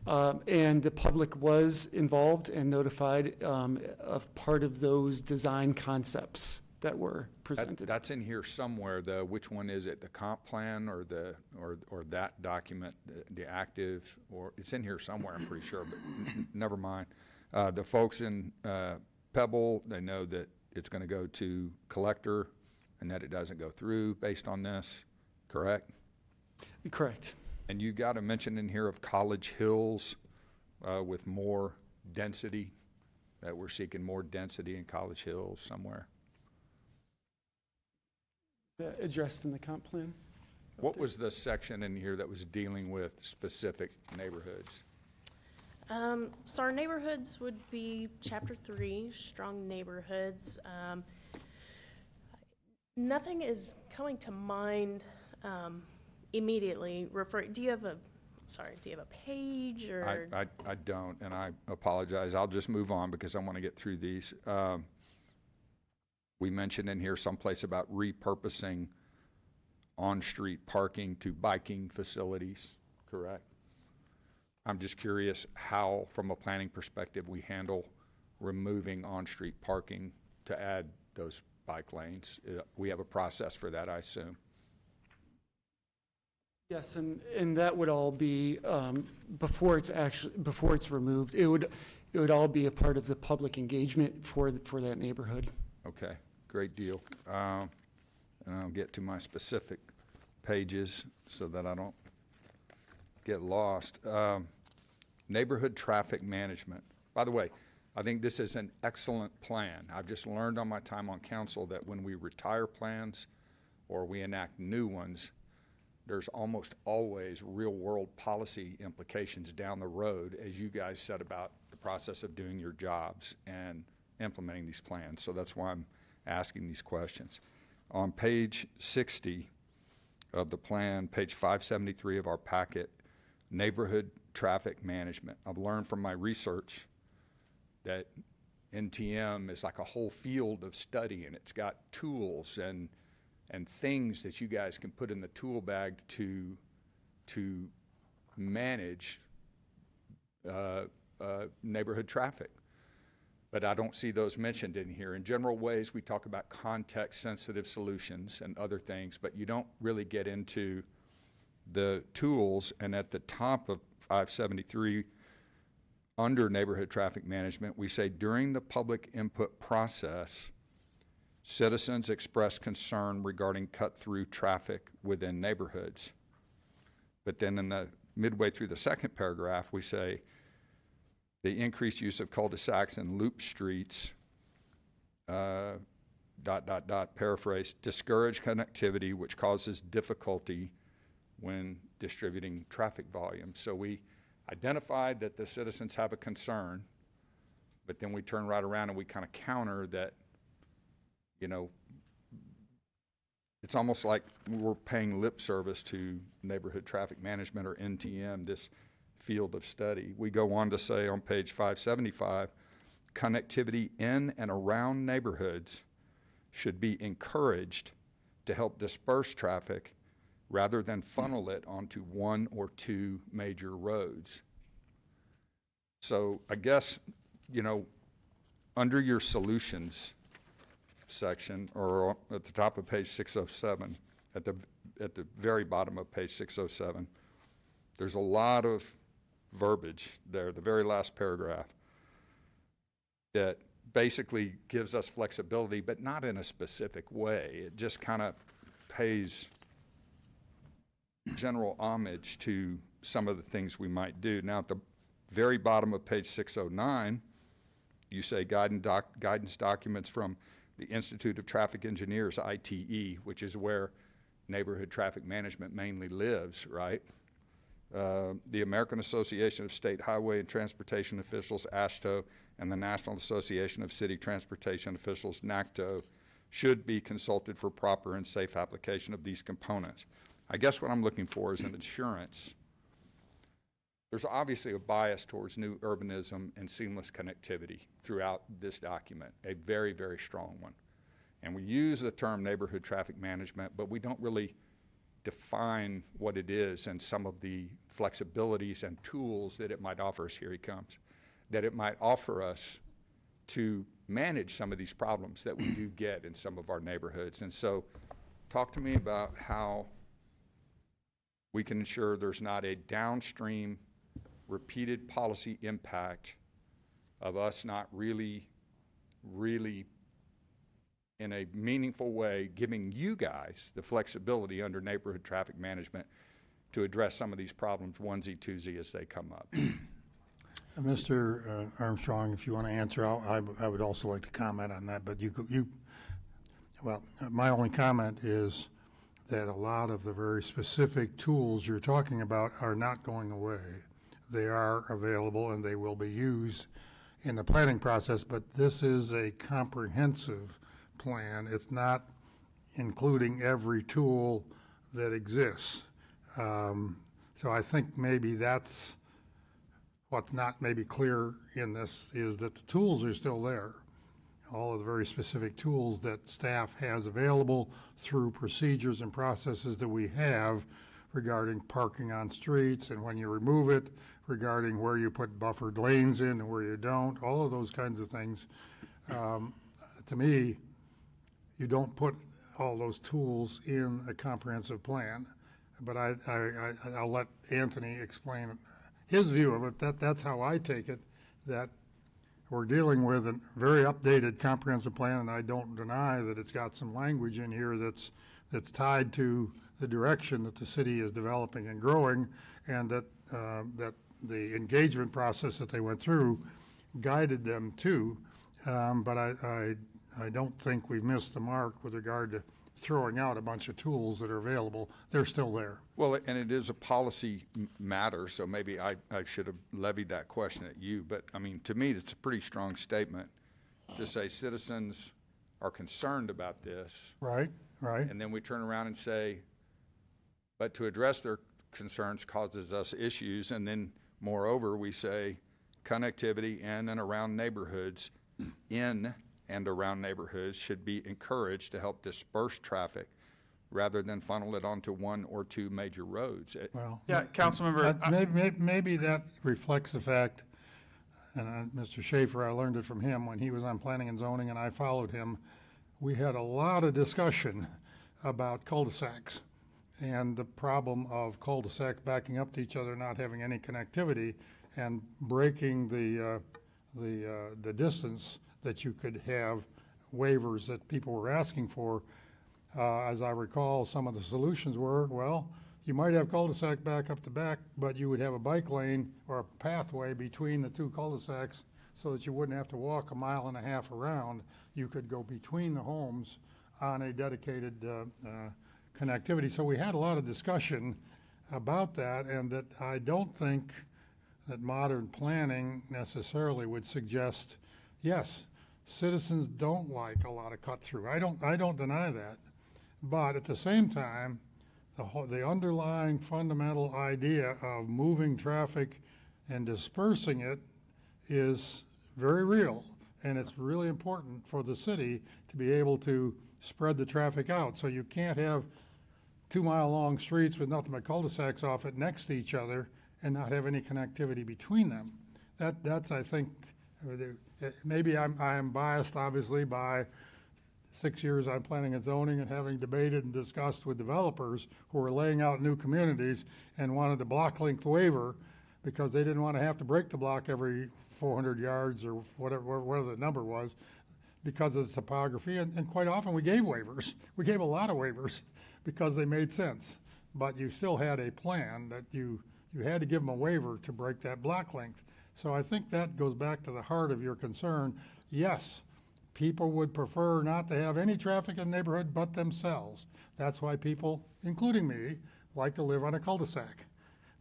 And the public was involved and notified of part of those design concepts that were presented. That's in here somewhere, though. Which one is it? The comp plan or that document, the active, or it's in here somewhere, I'm pretty sure, but never mind. The folks in Pebble, they know that it's going to go to collector and that it doesn't go through based on this, correct? Correct. And you got a mention in here of College Hills with more density, that we're seeking more density in College Hills somewhere. Addressed in the comp plan? What was the section in here that was dealing with specific neighborhoods? So our neighborhoods would be Chapter 3, Strong Neighborhoods. Nothing is coming to mind immediately. Do you have a page or? I don't, and I apologize. I'll just move on because I want to get through these. We mentioned in here someplace about repurposing on-street parking to biking facilities. correct? I'm just curious how, from a planning perspective, we handle removing on-street parking to add those bike lanes. We have a process for that, I assume. Yes, and that would all be, before it's removed, it would all be a part of the public engagement for that neighborhood. Okay, great deal. And I'll get to my specific pages so that I don't get lost. Neighborhood traffic management. By the way, I think this is an excellent plan. I've just learned on my time on council that when we retire plans or we enact new ones, there's almost always real-world policy implications down the road as you guys set about the process of doing your jobs and implementing these plans. So that's why I'm asking these questions. On page 60 of the plan, page 573 of our packet, neighborhood traffic management. I've learned from my research that NTM is like a whole field of study, and it's got tools and things that you guys can put in the tool bag to manage neighborhood traffic. But I don't see those mentioned in here. In general ways, we talk about context-sensitive solutions and other things, but you don't really get into the tools. And at the top of 573, under neighborhood traffic management, we say during the public input process, citizens express concern regarding cut-through traffic within neighborhoods. But then in the midway through the second paragraph, we say the increased use of cul-de-sacs and loop streets, paraphrase, discourage connectivity, which causes difficulty when distributing traffic volume. So we identified that the citizens have a concern, but then we turn right around and we kind of counter that, you know, it's almost like we're paying lip service to neighborhood traffic management, or NTM, this field of study. We go on to say on page 575, connectivity in and around neighborhoods should be encouraged to help disperse traffic rather than funnel it onto one or two major roads. So I guess, you know, under your solutions section, or at the top of page 607, at the very bottom of page 607, there's a lot of verbiage there, the very last paragraph, that basically gives us flexibility, but not in a specific way. It just kind of pays general homage to some of the things we might do. Now, at the very bottom of page 609, you say guidance documents from the Institute of Traffic Engineers, ITE, which is where neighborhood traffic management mainly lives, right? The American Association of State Highway and Transportation Officials, AASHTO, and the National Association of City Transportation Officials, NACTO, should be consulted for proper and safe application of these components. I guess what I'm looking for is an assurance. There's obviously a bias towards new urbanism and seamless connectivity throughout this document, a very, very strong one. And we use the term neighborhood traffic management, but we don't really define what it is and some of the flexibilities and tools that it might offer us. Here he comes. That it might offer us to manage some of these problems that we do get in some of our neighborhoods. And so talk to me about how we can ensure there's not a downstream repeated policy impact of us not really in a meaningful way giving you guys the flexibility under neighborhood traffic management to address some of these problems onesie twosie as they come up. Mr. Armstrong, if you want to answer, I would also like to comment on that, but my only comment is that a lot of the very specific tools you're talking about are not going away. They are available and they will be used in the planning process, but this is a comprehensive plan. It's not including every tool that exists. So I think maybe that's what's not maybe clear in this, is that the tools are still there. All of the very specific tools that staff has available through procedures and processes that we have regarding parking on streets and when you remove it, regarding where you put buffered lanes in and where you don't, all of those kinds of things. To me, you don't put all those tools in a comprehensive plan. But I'll let Anthony explain his view of it. That's how I take it, that we're dealing with a very updated comprehensive plan, and I don't deny that it's got some language in here that's tied to the direction that the city is developing and growing, and that the engagement process that they went through guided them to. But I don't think we've missed the mark with regard to throwing out a bunch of tools that are available. They're still there. Well, and it is a policy matter, so maybe I should have levied that question at you. But, I mean, to me, it's a pretty strong statement to say citizens are concerned about this. Right. And then we turn around and say, but to address their concerns causes us issues. And then, moreover, we say connectivity in and around neighborhoods, in and around neighborhoods should be encouraged to help disperse traffic rather than funnel it onto one or two major roads. Well, Yeah, Councilmember. Maybe that reflects the fact, and Mr. Schaefer, I learned it from him when he was on planning and zoning and I followed him. We had a lot of discussion about cul-de-sacs and the problem of cul-de-sacs backing up to each other, not having any connectivity, and breaking the distance that you could have waivers that people were asking for. As I recall, some of the solutions were, well, you might have cul-de-sac back up to back, but you would have a bike lane or a pathway between the two cul-de-sacs so that you wouldn't have to walk 1.5 miles around. You could go between the homes on a dedicated connectivity. So we had a lot of discussion about that, and that I don't think that modern planning necessarily would suggest, yes, citizens don't like a lot of cut through. I don't deny that. But at the same time, the underlying fundamental idea of moving traffic and dispersing it is very real. And it's really important for the city to be able to spread the traffic out. So you can't have 2-mile-long streets with nothing but cul-de-sacs off it next to each other and not have any connectivity between them. That's, I think, maybe I'm biased, obviously, by 6 years on planning and zoning and having debated and discussed with developers who were laying out new communities and wanted a block length waiver because they didn't want to have to break the block every 400 yards or whatever the number was because of the topography. And quite often we gave waivers. We gave a lot of waivers because they made sense. But you still had a plan that you had to give them a waiver to break that block length. So I think that goes back to the heart of your concern. Yes, people would prefer not to have any traffic in the neighborhood but themselves. That's why people, including me, like to live on a cul-de-sac.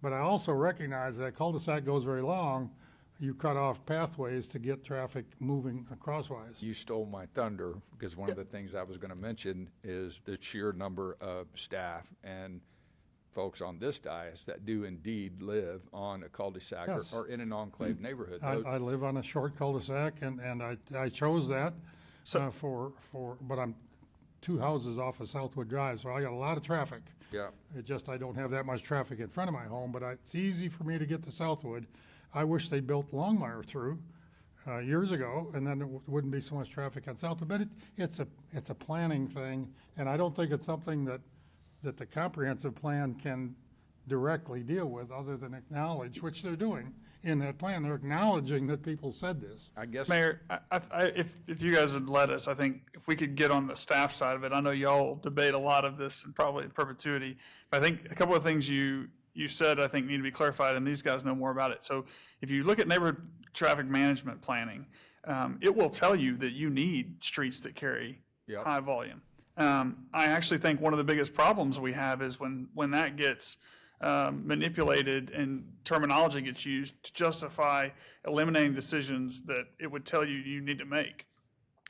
But I also recognize that a cul-de-sac goes very long. You cut off pathways to get traffic moving crosswise. You stole my thunder, because one of the things I was going to mention is the sheer number of staff and folks on this dais that do indeed live on a cul-de-sac Yes. or in an enclave neighborhood. I live on a short cul-de-sac, and I chose that but I'm 2 houses off of Southwood Drive, so I got a lot of traffic. Yeah. I don't have that much traffic in front of my home, but it's easy for me to get to Southwood. I wish they built Longmire through years ago, and then it wouldn't be so much traffic on Southwood. But it's a planning thing, and I don't think it's something that the comprehensive plan can directly deal with, other than acknowledge, which they're doing in that plan. They're acknowledging that people said this. I guess, Mayor, if you guys would let us, I think if we could get on the staff side of it, I know y'all debate a lot of this and probably in perpetuity, but I think a couple of things you said, I think, need to be clarified, and these guys know more about it. So if you look at neighborhood traffic management planning, it will tell you that you need streets that carry high volume. I actually think one of the biggest problems we have is when that gets manipulated and terminology gets used to justify eliminating decisions that it would tell you need to make.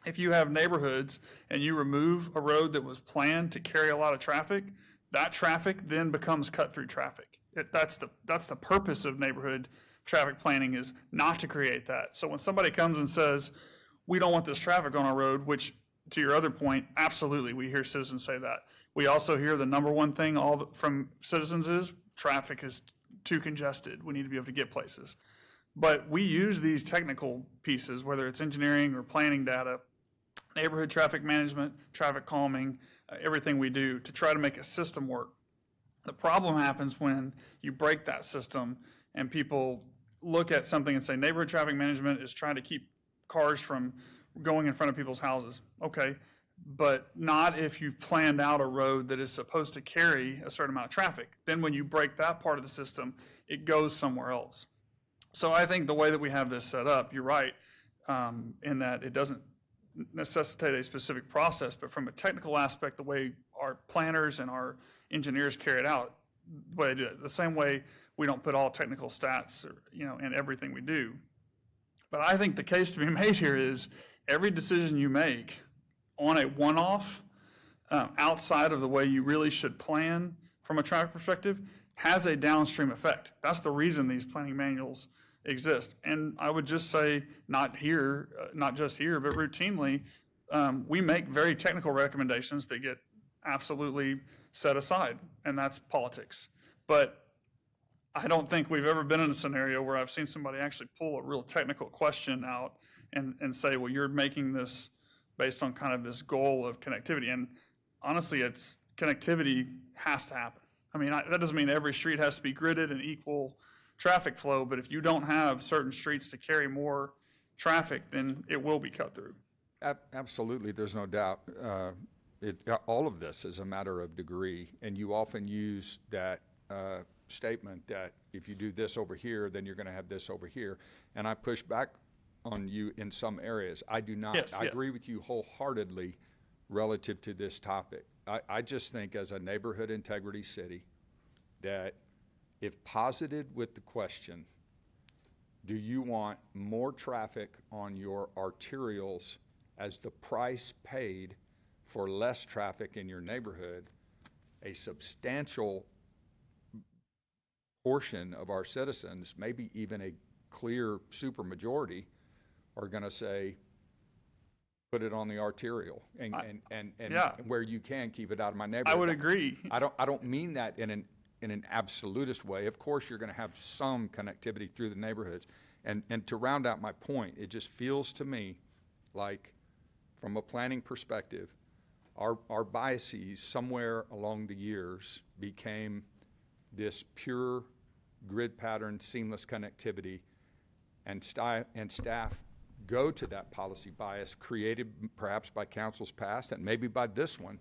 If you have neighborhoods and you remove a road that was planned to carry a lot of traffic, that traffic then becomes cut-through traffic. That's the purpose of neighborhood traffic planning, is not to create that. So when somebody comes and says, we don't want this traffic on our road, which to your other point, absolutely, we hear citizens say that. We also hear the number one thing from citizens is traffic is too congested. We need to be able to get places. But we use these technical pieces, whether it's engineering or planning data, neighborhood traffic management, traffic calming, everything we do to try to make a system work. The problem happens when you break that system and people look at something and say neighborhood traffic management is trying to keep cars from going in front of people's houses. Okay, but not if you've planned out a road that is supposed to carry a certain amount of traffic. Then when you break that part of the system, it goes somewhere else. So I think the way that we have this set up, you're right, in that it doesn't necessitate a specific process, but from a technical aspect, the way our planners and our engineers carry it out, the way they do it, the same way we don't put all technical stats, in everything we do. But I think the case to be made here is every decision you make on a one-off, outside of the way you really should plan from a traffic perspective, has a downstream effect. That's the reason these planning manuals exist. And I would just say, not just here, but routinely, we make very technical recommendations that get absolutely set aside, and that's politics. But I don't think we've ever been in a scenario where I've seen somebody actually pull a real technical question out and say, well, you're making this based on kind of this goal of connectivity. And honestly, connectivity has to happen. I mean, that doesn't mean every street has to be gridded and equal traffic flow, but if you don't have certain streets to carry more traffic, then it will be cut through. Absolutely, there's no doubt. All of this is a matter of degree, and you often use that statement that if you do this over here, then you're going to have this over here. And I push back on you in some areas. I do not. Yes, I agree with you wholeheartedly relative to this topic. I just think as a neighborhood integrity city that if posited with the question, do you want more traffic on your arterials as the price paid for less traffic in your neighborhood, a substantial portion of our citizens, maybe even a clear supermajority, are going to say, put it on the arterial, and yeah. where you can, keep it out of my neighborhood. I would agree. I don't mean that in an absolutist way. Of course, you're going to have some connectivity through the neighborhoods. And to round out my point, it just feels to me like, from a planning perspective, our biases somewhere along the years became this pure grid pattern, seamless connectivity, and staff go to that policy bias created perhaps by councils past and maybe by this one.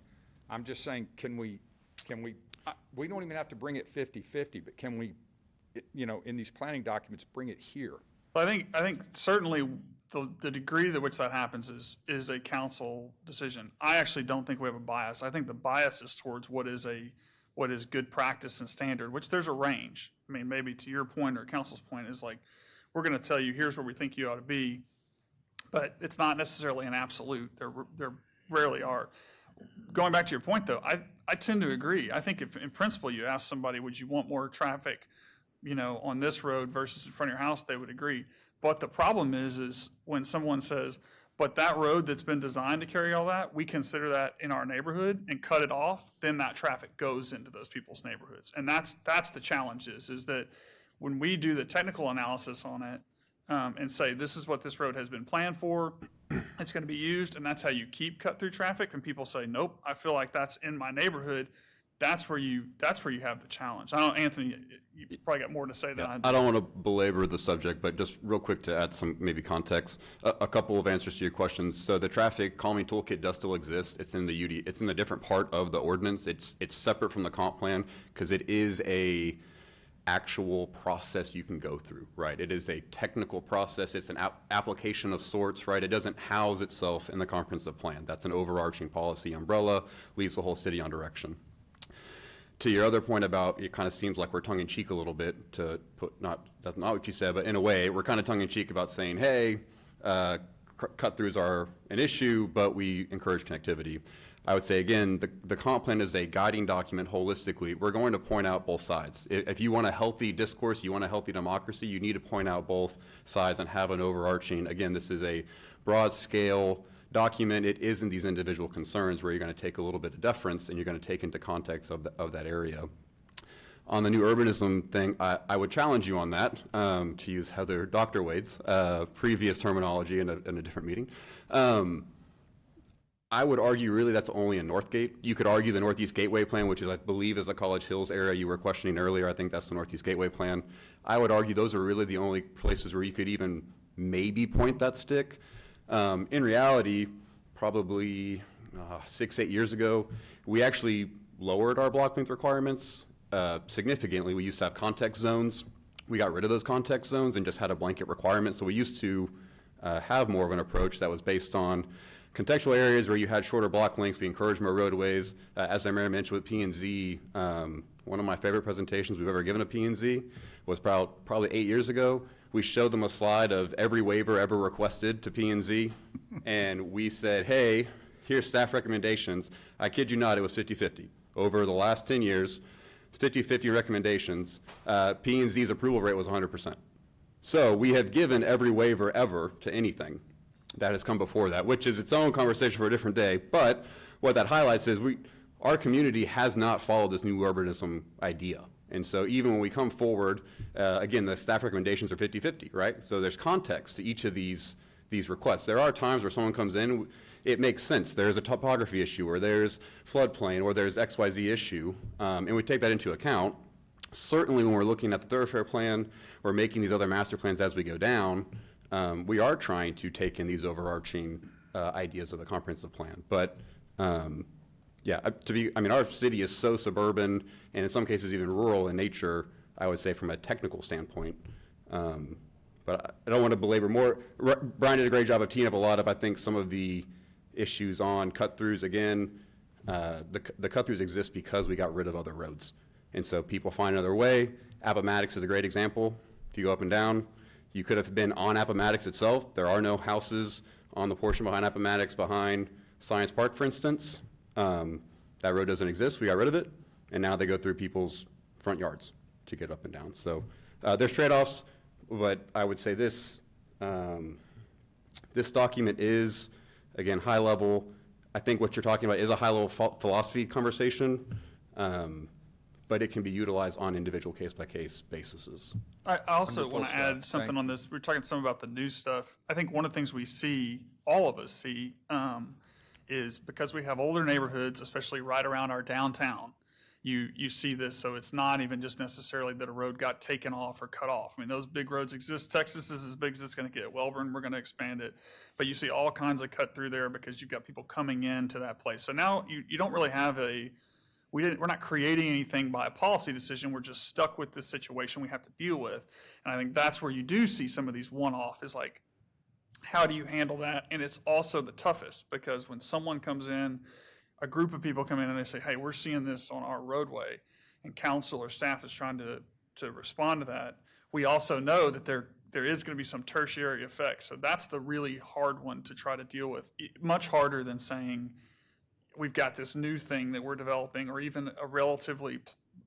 I'm just saying, we don't even have to bring it 50-50, but can we, in these planning documents, bring it here? Well, I think certainly the degree to which that happens is a council decision. I actually don't think we have a bias. I think the bias is towards what is good practice and standard, which there's a range. I mean, maybe to your point or council's point is like, we're going to tell you here's where we think you ought to be, but it's not necessarily an absolute. There rarely are. Going back to your point, though, I tend to agree. I think if in principle you ask somebody, would you want more traffic, on this road versus in front of your house, they would agree. But the problem is when someone says, but that road that's been designed to carry all that, we consider that in our neighborhood and cut it off, then that traffic goes into those people's neighborhoods. And that's the challenge is that when we do the technical analysis on it and say, this is what this road has been planned for, it's going to be used, and that's how you keep cut through traffic, and people say, nope, I feel like that's in my neighborhood, that's where you have the challenge. I don't, Anthony, you probably got more to say than I do. I don't want to belabor the subject, but just real quick to add some maybe context, a couple of answers to your questions. So the traffic calming toolkit does still exist. It's in the it's in a different part of the ordinance. It's separate from the comp plan because it is a actual process you can go through, right? It is a technical process. It's an application of sorts, right? It doesn't house itself in the comprehensive plan. That's an overarching policy umbrella, leaves the whole city on direction. To your other point about it kind of seems like we're tongue-in-cheek a little bit to put, that's not what you said, but in a way, we're kind of tongue-in-cheek about saying, hey, cut-throughs are an issue, but we encourage connectivity. I would say, again, the comp plan is a guiding document holistically. We're going to point out both sides. If you want a healthy discourse, you want a healthy democracy, you need to point out both sides and have an overarching, again, this is a broad-scale document, it isn't these individual concerns where you're going to take a little bit of deference and you're going to take into context of that area. On the new urbanism thing, I would challenge you on that, to use Heather Dr. Wade's previous terminology in a different meeting. I would argue really that's only in Northgate. You could argue the Northeast Gateway Plan, which is, I believe, is the College Hills area you were questioning earlier. I think that's the Northeast Gateway Plan. I would argue those are really the only places where you could even maybe point that stick. In reality, probably 6-8 years ago, we actually lowered our block length requirements significantly. We used to have context zones. We got rid of those context zones and just had a blanket requirement. So we used to have more of an approach that was based on contextual areas where you had shorter block lengths. We encouraged more roadways. As I mentioned with P&Z, one of my favorite presentations we've ever given at P&Z was probably 8 years ago. We showed them a slide of every waiver ever requested to P&Z, and we said, hey, here's staff recommendations. I kid you not, it was 50-50. Over the last 10 years, 50-50 recommendations. P&Z's approval rate was 100%. So we have given every waiver ever to anything that has come before that, which is its own conversation for a different day. But what that highlights is our community has not followed this new urbanism idea. And so even when we come forward, again, the staff recommendations are 50-50, right? So there's context to each of these requests. There are times where someone comes in, it makes sense. There's a topography issue, or there's floodplain, or there's XYZ issue, and we take that into account. Certainly when we're looking at the thoroughfare plan, or making these other master plans as we go down, we are trying to take in these overarching ideas of the comprehensive plan. But yeah, our city is so suburban, and in some cases even rural in nature, I would say from a technical standpoint. But I don't want to belabor more. Brian did a great job of teeing up a lot of, I think, some of the issues on cut-throughs. Again, the cut-throughs exist because we got rid of other roads. And so people find another way. Appomattox is a great example. If you go up and down, you could have been on Appomattox itself. There are no houses on the portion behind Appomattox, behind Science Park, for instance. That road doesn't exist. We got rid of it. And now they go through people's front yards to get up and down. So there's trade-offs, but I would say this document is, again, high level. I think what you're talking about is a high level philosophy conversation, but it can be utilized on individual case-by-case bases. I also Wonderful want to stuff. add something Thank on this. We're talking some about the new stuff. I think one of the things we see, all of us see, is because we have older neighborhoods, especially right around our downtown, you see this. So it's not even just necessarily that a road got taken off or cut off. I mean, those big roads exist. Texas is as big as it's going to get. Welborn, we're going to expand it. But you see all kinds of cut through there because you've got people coming into that place. So now you don't really have we're not creating anything by a policy decision. We're just stuck with this situation we have to deal with. And I think that's where you do see some of these one-off is like, how do you handle that? And it's also the toughest because when someone comes in, a group of people come in and they say, hey, we're seeing this on our roadway, and council or staff is trying to respond to that. We also know that there is going to be some tertiary effect. So that's the really hard one to try to deal with, much harder than saying we've got this new thing that we're developing or even a relatively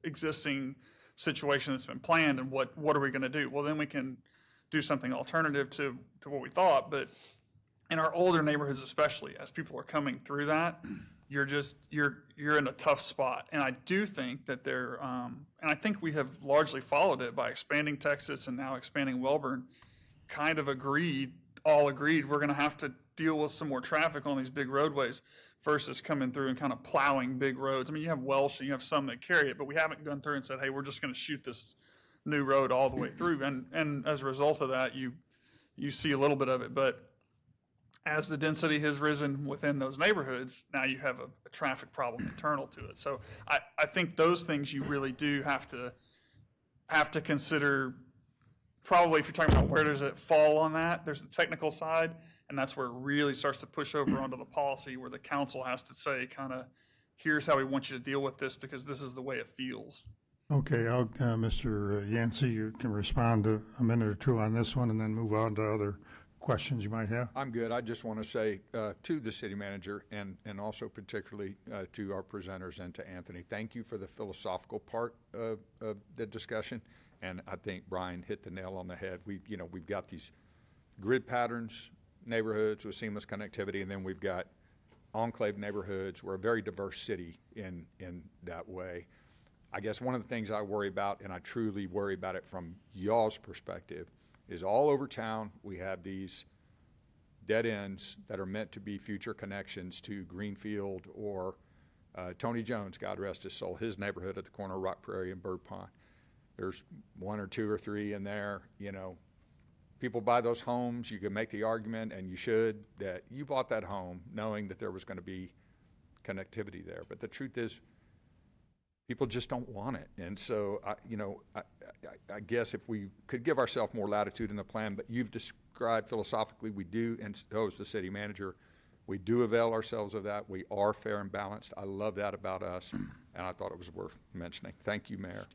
existing situation that's been planned, and what are we going to do? Well, then we can do something alternative to what we thought. But in our older neighborhoods especially, as people are coming through that, you're in a tough spot. And I do think that and I think we have largely followed it by expanding Texas and now expanding Welborn, kind of all agreed we're going to have to deal with some more traffic on these big roadways versus coming through and kind of plowing big roads. I mean, you have Welsh and you have some that carry it, but we haven't gone through and said, hey, we're just going to shoot this new road all the way through. And as a result of that, you see a little bit of it. But as the density has risen within those neighborhoods, now you have a traffic problem internal to it. So I think those things you really do have to consider. Probably if you're talking about where does it fall on that, there's the technical side, and that's where it really starts to push over onto the policy, where the council has to say kind of, here's how we want you to deal with this because this is the way it feels. Okay, Mr. Yancey, you can respond to a minute or two on this one and then move on to other questions you might have. I'm good. I just want to say to the city manager and also particularly to our presenters and to Anthony, thank you for the philosophical part of the discussion. And I think Brian hit the nail on the head. We've got these grid patterns neighborhoods with seamless connectivity, and then we've got enclave neighborhoods. We're a very diverse city in that way. I guess one of the things I worry about, and I truly worry about it from y'all's perspective, is all over town we have these dead ends that are meant to be future connections to Greenfield or Tony Jones, God rest his soul, his neighborhood at the corner of Rock Prairie and Bird Pond. There's 1 or 2 or 3 in there. You know, people buy those homes. You can make the argument, and you should, that you bought that home knowing that there was going to be connectivity there. But the truth is, people just don't want it. And so, I guess if we could give ourselves more latitude in the plan, but you've described philosophically we do, and so is the city manager, we do avail ourselves of that. We are fair and balanced. I love that about us, and I thought it was worth mentioning. Thank you, Mayor.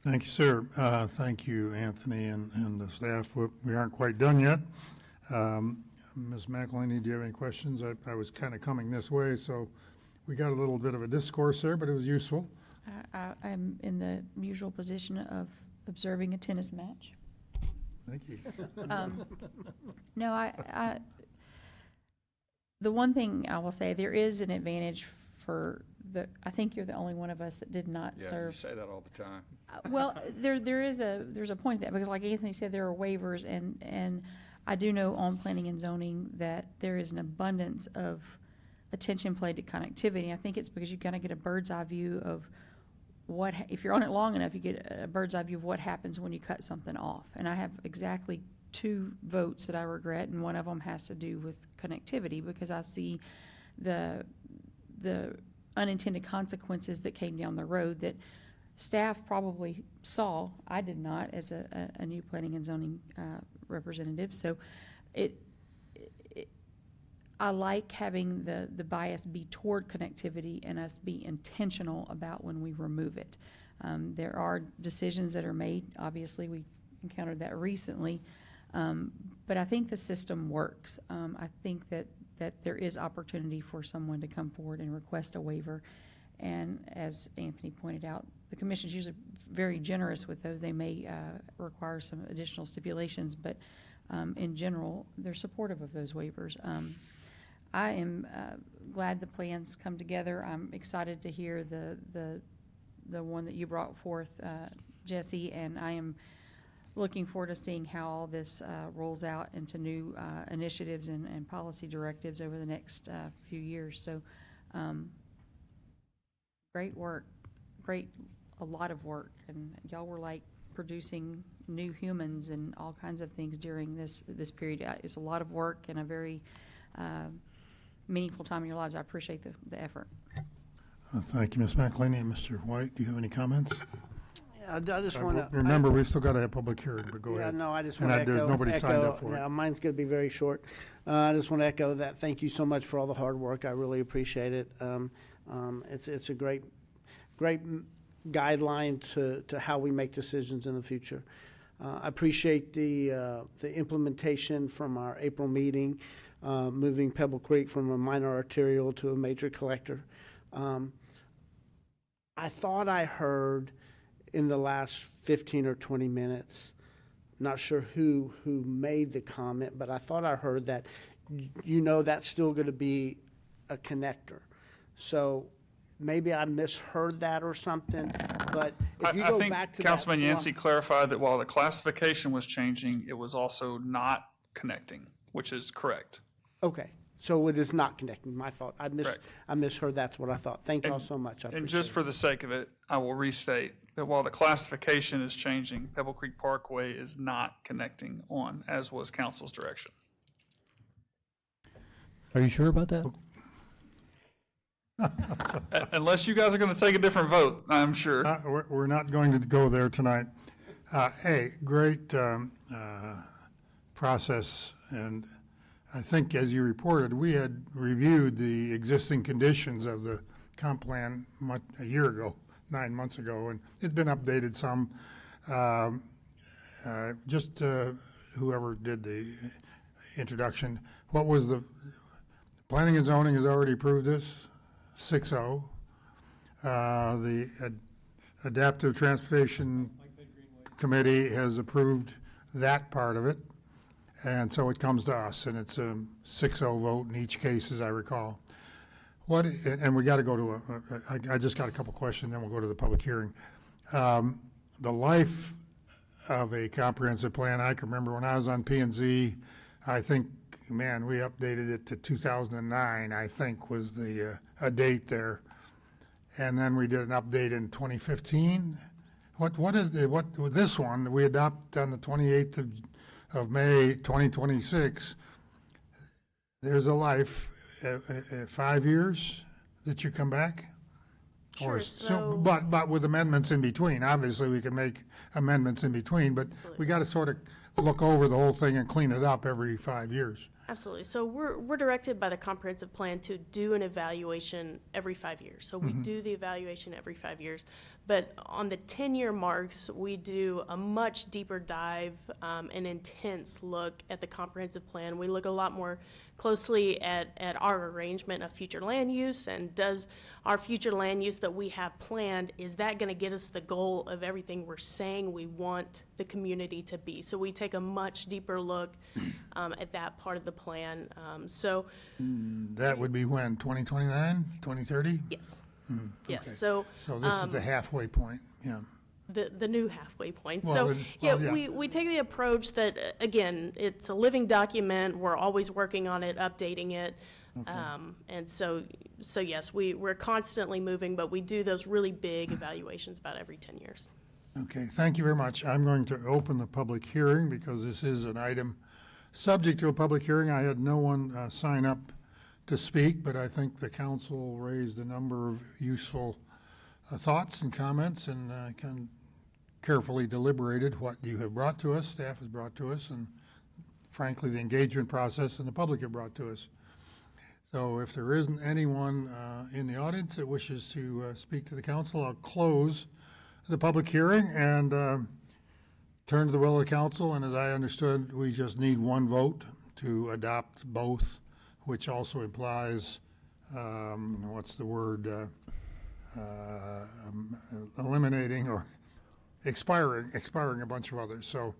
Thank you, sir. Thank you, Anthony, and the staff. We aren't quite done yet. Ms. McElhaney, do you have any questions? I was kind of coming this way, so we got a little bit of a discourse there, but it was useful. I'm in the usual position of observing a tennis match. Thank you. No, the one thing I will say, there is an advantage for I think you're the only one of us that did not serve. You say that all the time. Well, there's a point to that, because like Anthony said, there are waivers, and I do know on planning and zoning that there is an abundance of attention paid to connectivity. I think it's because you kind of get a bird's eye view of if you're on it long enough, you get a bird's eye view of what happens when you cut something off. And I have exactly 2 votes that I regret, and one of them has to do with connectivity, because I see the unintended consequences that came down the road that staff probably saw. I did not, as a new planning and zoning representative. So I like having the bias be toward connectivity and us be intentional about when we remove it. There are decisions that are made. Obviously, we encountered that recently. But I think the system works. I think that there is opportunity for someone to come forward and request a waiver. And as Anthony pointed out, the commission is usually very generous with those. They may require some additional stipulations, but in general, they're supportive of those waivers. I am glad the plans come together. I'm excited to hear the one that you brought forth, Jesse, and I am looking forward to seeing how all this rolls out into new initiatives and policy directives over the next few years. So great work, a lot of work, and y'all were like producing new humans and all kinds of things during this period. It's a lot of work and a very meaningful time in your lives. I appreciate the effort. Thank you, Ms. McElhaney. Mr. White, do you have any comments? I just want to remember we still got to have public hearing, but go yeah, ahead. No, I just want to echo. Nobody signed up for yeah, it. Mine's going to be very short. I just want to echo that. Thank you so much for all the hard work. I really appreciate it. It's a great guideline to how we make decisions in the future. I appreciate the implementation from our April meeting, moving Pebble Creek from a minor arterial to a major collector. I thought I heard in the last 15 or 20 minutes, not sure who made the comment, but I thought I heard that, that's still going to be a connector. So maybe I misheard that or something, but if you go back to Councilman Yancey clarified that while the classification was changing, it was also not connecting, which is correct. Okay. So it is not connecting. My fault. I misheard. That's what I thought. Thank you all so much. And just for the sake of it, I will restate that while the classification is changing, Pebble Creek Parkway is not connecting on, as was council's direction. Are you sure about that? Unless you guys are going to take a different vote, I'm sure. We're not going to go there tonight. Hey, great process, and I think as you reported, we had reviewed the existing conditions of the comp plan a year ago, 9 months ago, and it's been updated some. Whoever did the introduction, what was the planning and zoning has already approved this, 6-0. The Adaptive Transportation Committee has approved that part of it. And so it comes to us, and it's a 6-0 vote in each case, as I recall. And we got to go to I just got a couple questions, then we'll go to the public hearing. The life of a comprehensive plan, I can remember when I was on P&Z, I think, man, we updated it to 2009, I think was the a date there. And then we did an update in 2015. What is this one we adopt on the 28th of May 2026? There's a life, 5 years that you come back? Sure, But with amendments in between. Obviously, we can make amendments in between, but we got to sort of look over the whole thing and clean it up every 5 years. Absolutely. So we're directed by the comprehensive plan to do an evaluation every 5 years. So we do the evaluation every 5 years. But on the 10-year marks, we do a much deeper dive and intense look at the comprehensive plan. We look a lot more closely at our arrangement of future land use, and does our future land use that we have planned, is that going to get us the goal of everything we're saying we want the community to be? So we take a much deeper look at that part of the plan. That would be when, 2029, 2030? Yes. Okay. Yes. So this is the halfway point, yeah. The new halfway point. Well, yeah. We take the approach that, again, it's a living document. We're always working on it, updating it. Okay. And so yes, we're constantly moving, but we do those really big evaluations about every 10 years. Okay, thank you very much. I'm going to open the public hearing because this is an item subject to a public hearing. I had no one sign up to speak, but I think the council raised a number of useful thoughts and comments, and carefully deliberated what you have brought to us, staff has brought to us, and frankly, the engagement process and the public have brought to us. So if there isn't anyone in the audience that wishes to speak to the council, I'll close the public hearing and turn to the will of the council. And as I understood, we just need one vote to adopt both, which also implies, what's the word, eliminating or expiring a bunch of others. So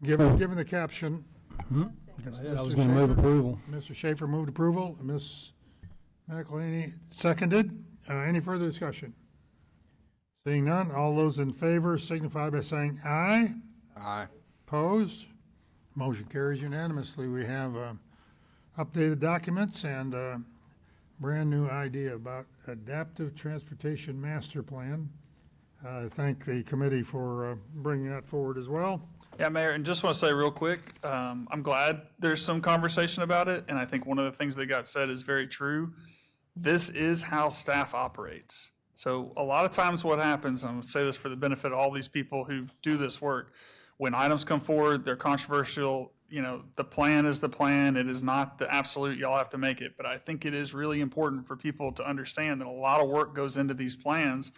given the caption. I was going to move approval. Mr. Schaefer moved approval. Ms. McElhaney seconded. Any further discussion? Seeing none, all those in favor signify by saying aye. Aye. Opposed? Motion carries unanimously. We have updated documents and a brand-new idea about adaptive transportation master plan. I thank the committee for bringing that forward as well. Yeah, Mayor, and just want to say real quick, I'm glad there's some conversation about it, and I think one of the things that got said is very true. This is how staff operates. So a lot of times what happens, I'm going to say this for the benefit of all these people who do this work, when items come forward, they're controversial, the plan is the plan. It is not the absolute, y'all have to make it. But I think it is really important for people to understand that a lot of work goes into these plans,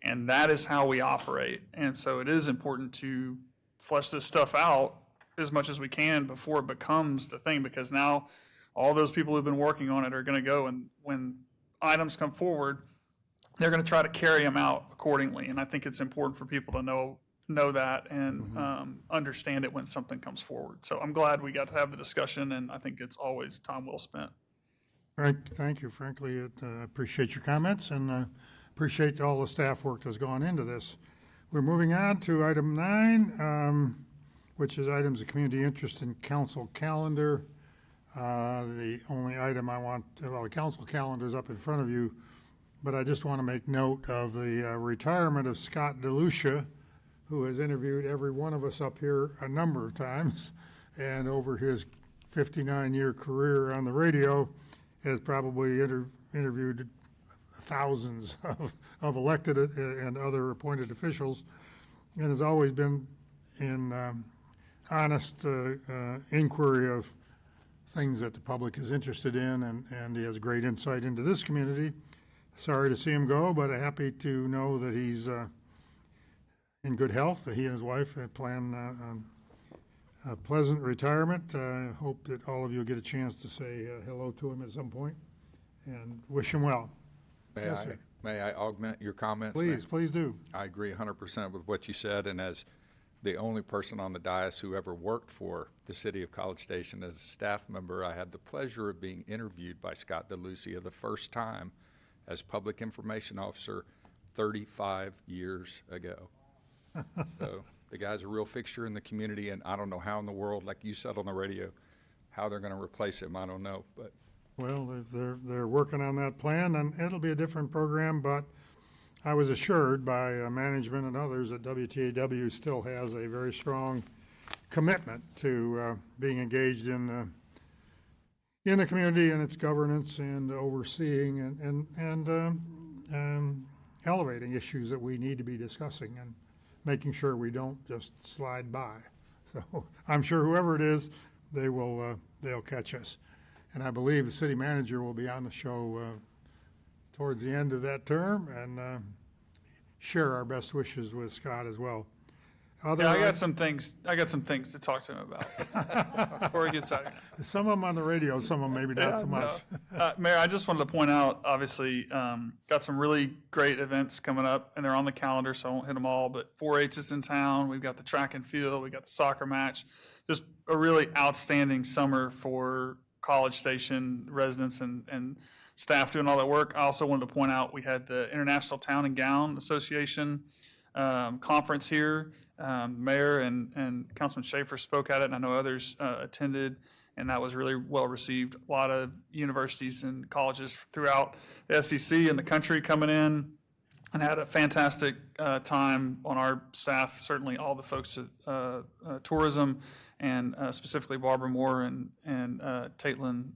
and that is how we operate. And so it is important to flesh this stuff out as much as we can before it becomes the thing, because now all those people who've been working on it are going to go, and when items come forward, they're going to try to carry them out accordingly. And I think it's important for people to know that and understand it when something comes forward. So I'm glad we got to have the discussion, and I think it's always time well spent. Thank you. Frankly, I appreciate your comments and appreciate all the staff work that's gone into this. We're moving on to item 9, which is items of community interest in council calendar. The only item the council calendar is up in front of you, but I just want to make note of the retirement of Scott DeLucia, who has interviewed every one of us up here a number of times, and over his 59-year career on the radio has probably interviewed thousands of elected and other appointed officials, and has always been in honest inquiry of things that the public is interested in, and he has great insight into this community. Sorry to see him go, but happy to know that he's in good health. He and his wife plan a pleasant retirement. Hope that all of you get a chance to say hello to him at some point and wish him well. May I augment your comments? Please do. I agree 100% with what you said, and as the only person on the dais who ever worked for the city of College Station as a staff member. I had the pleasure of being interviewed by Scott DeLucia the first time as public information officer 35 years ago. So the guy's a real fixture in the community, and I don't know how in the world, like you said on the radio, how they're going to replace him. I don't know, but Well, they're working on that plan, and it'll be a different program, but I was assured by management and others that WTAW still has a very strong commitment to being engaged in the community and its governance and overseeing and elevating issues that we need to be discussing and making sure we don't just slide by. So I'm sure whoever it is, they'll catch us. And I believe the city manager will be on the show towards the end of that term and share our best wishes with Scott as well. Yeah, I got some things to talk to him about before he gets out of here. Some of them on the radio, some of them maybe not so much. Mayor, I just wanted to point out, obviously, got some really great events coming up, and they're on the calendar, so I won't hit them all, but 4-H is in town. We've got the track and field. We got the soccer match. Just a really outstanding summer for College Station residents and staff doing all that work. I also wanted to point out we had the International Town and Gown Association conference here. Mayor and Councilman Schaefer spoke at it, and I know others attended, and that was really well received. A lot of universities and colleges throughout the SEC and the country coming in, and had a fantastic time on our staff, certainly all the folks at tourism, and specifically Barbara Moore and Taitlin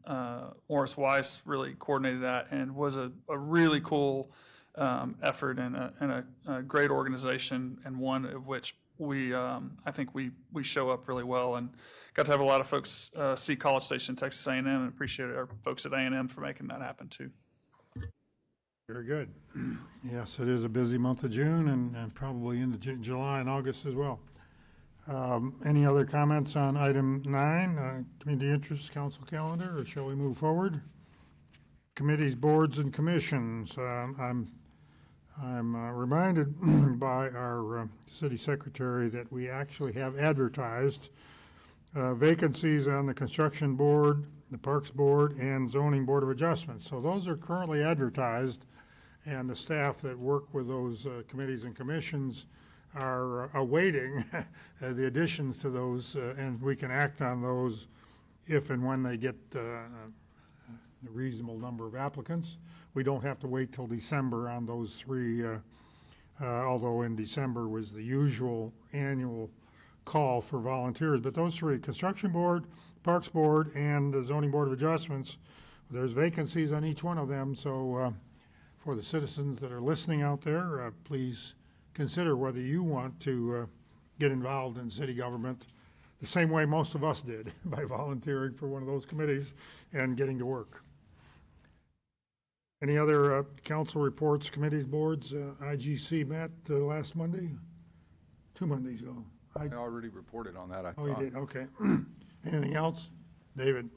Morris Weiss really coordinated that, and was a really cool effort and a great organization, and one of which I think we show up really well, and got to have a lot of folks see College Station, Texas A&M, and appreciate our folks at A&M for making that happen too. Very good. Yes, it is a busy month of June and probably into July and August as well. Any other comments on item 9, community interest council calendar, or shall we move forward? Committees, boards, and commissions. I'm reminded by our city secretary that we actually have advertised vacancies on the construction board, the parks board, and zoning board of adjustments. So those are currently advertised, and the staff that work with those committees and commissions are awaiting the additions to those, and we can act on those if and when they get a reasonable number of applicants. We don't have to wait till December on those 3, although in December was the usual annual call for volunteers. But those 3, Construction Board, Parks Board, and the Zoning Board of Adjustments, there's vacancies on each one of them. So for the citizens that are listening out there, please consider whether you want to get involved in city government the same way most of us did, by volunteering for one of those committees and getting to work. Any other council reports, committees, boards? IGC met last Monday? 2 Mondays ago. I already reported on that, I thought. Oh, you did? Okay. Anything else? David?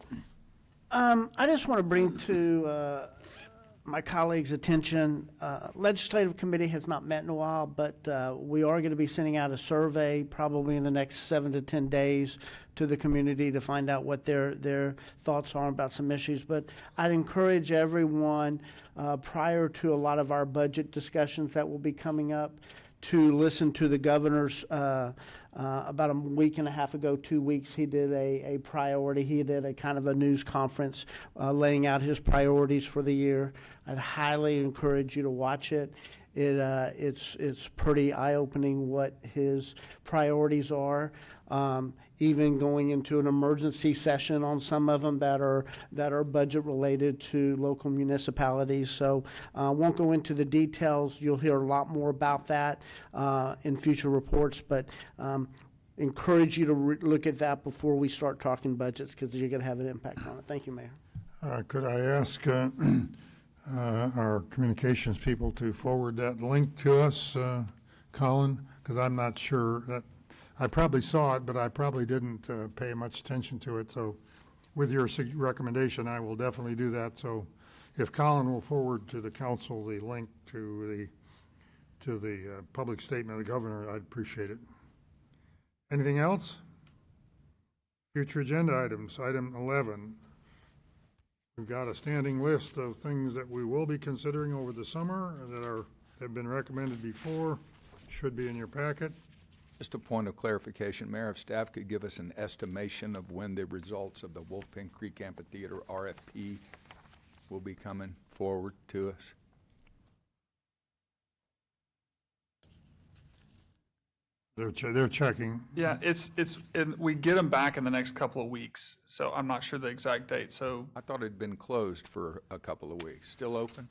I just want to bring to my colleagues' attention, Legislative Committee has not met in a while, but we are going to be sending out a survey probably in the next 7 to 10 days to the community to find out what their thoughts are about some issues. But I'd encourage everyone prior to a lot of our budget discussions that will be coming up to listen to the governor's about a week and a half ago, 2 weeks, he did a priority. He did a kind of a news conference laying out his priorities for the year. I'd highly encourage you to watch it. It's pretty eye-opening what his priorities are. Even going into an emergency session on some of them that are budget related to local municipalities. So won't go into the details. You'll hear a lot more about that in future reports, but encourage you to look at that before we start talking budgets, because you're going to have an impact on it. Thank you, Mayor. Could I ask our communications people to forward that link to us, Colin? Because I'm not sure that I probably saw it, but I probably didn't pay much attention to it. So with your recommendation, I will definitely do that. So if Colin will forward to the council the link to the public statement of the governor, I'd appreciate it. Anything else? Future agenda items, item 11. We've got a standing list of things that we will be considering over the summer that have been recommended before, should be in your packet. Just a point of clarification, Mayor, if staff could give us an estimation of when the results of the Wolfgang Creek Amphitheater RFP will be coming forward to us. They're checking. Yeah, and we get them back in the next couple of weeks, so I'm not sure the exact date, so. I thought it had been closed for a couple of weeks. Still open?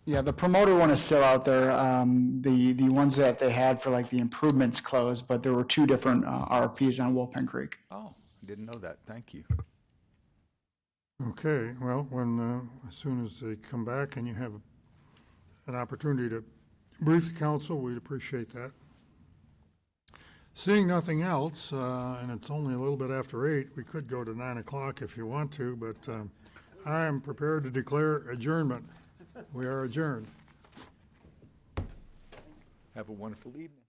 Yeah, the promoter one is still out there. The ones that they had for like the improvements closed, but there were two different RFPs on Wolfgang Creek. Oh, I didn't know that. Thank you. Okay, well, as soon as they come back and you have an opportunity to brief the council, we'd appreciate that. Seeing nothing else, and it's only a little bit after 8, we could go to 9 o'clock if you want to, but I am prepared to declare adjournment. We are adjourned. Have a wonderful evening.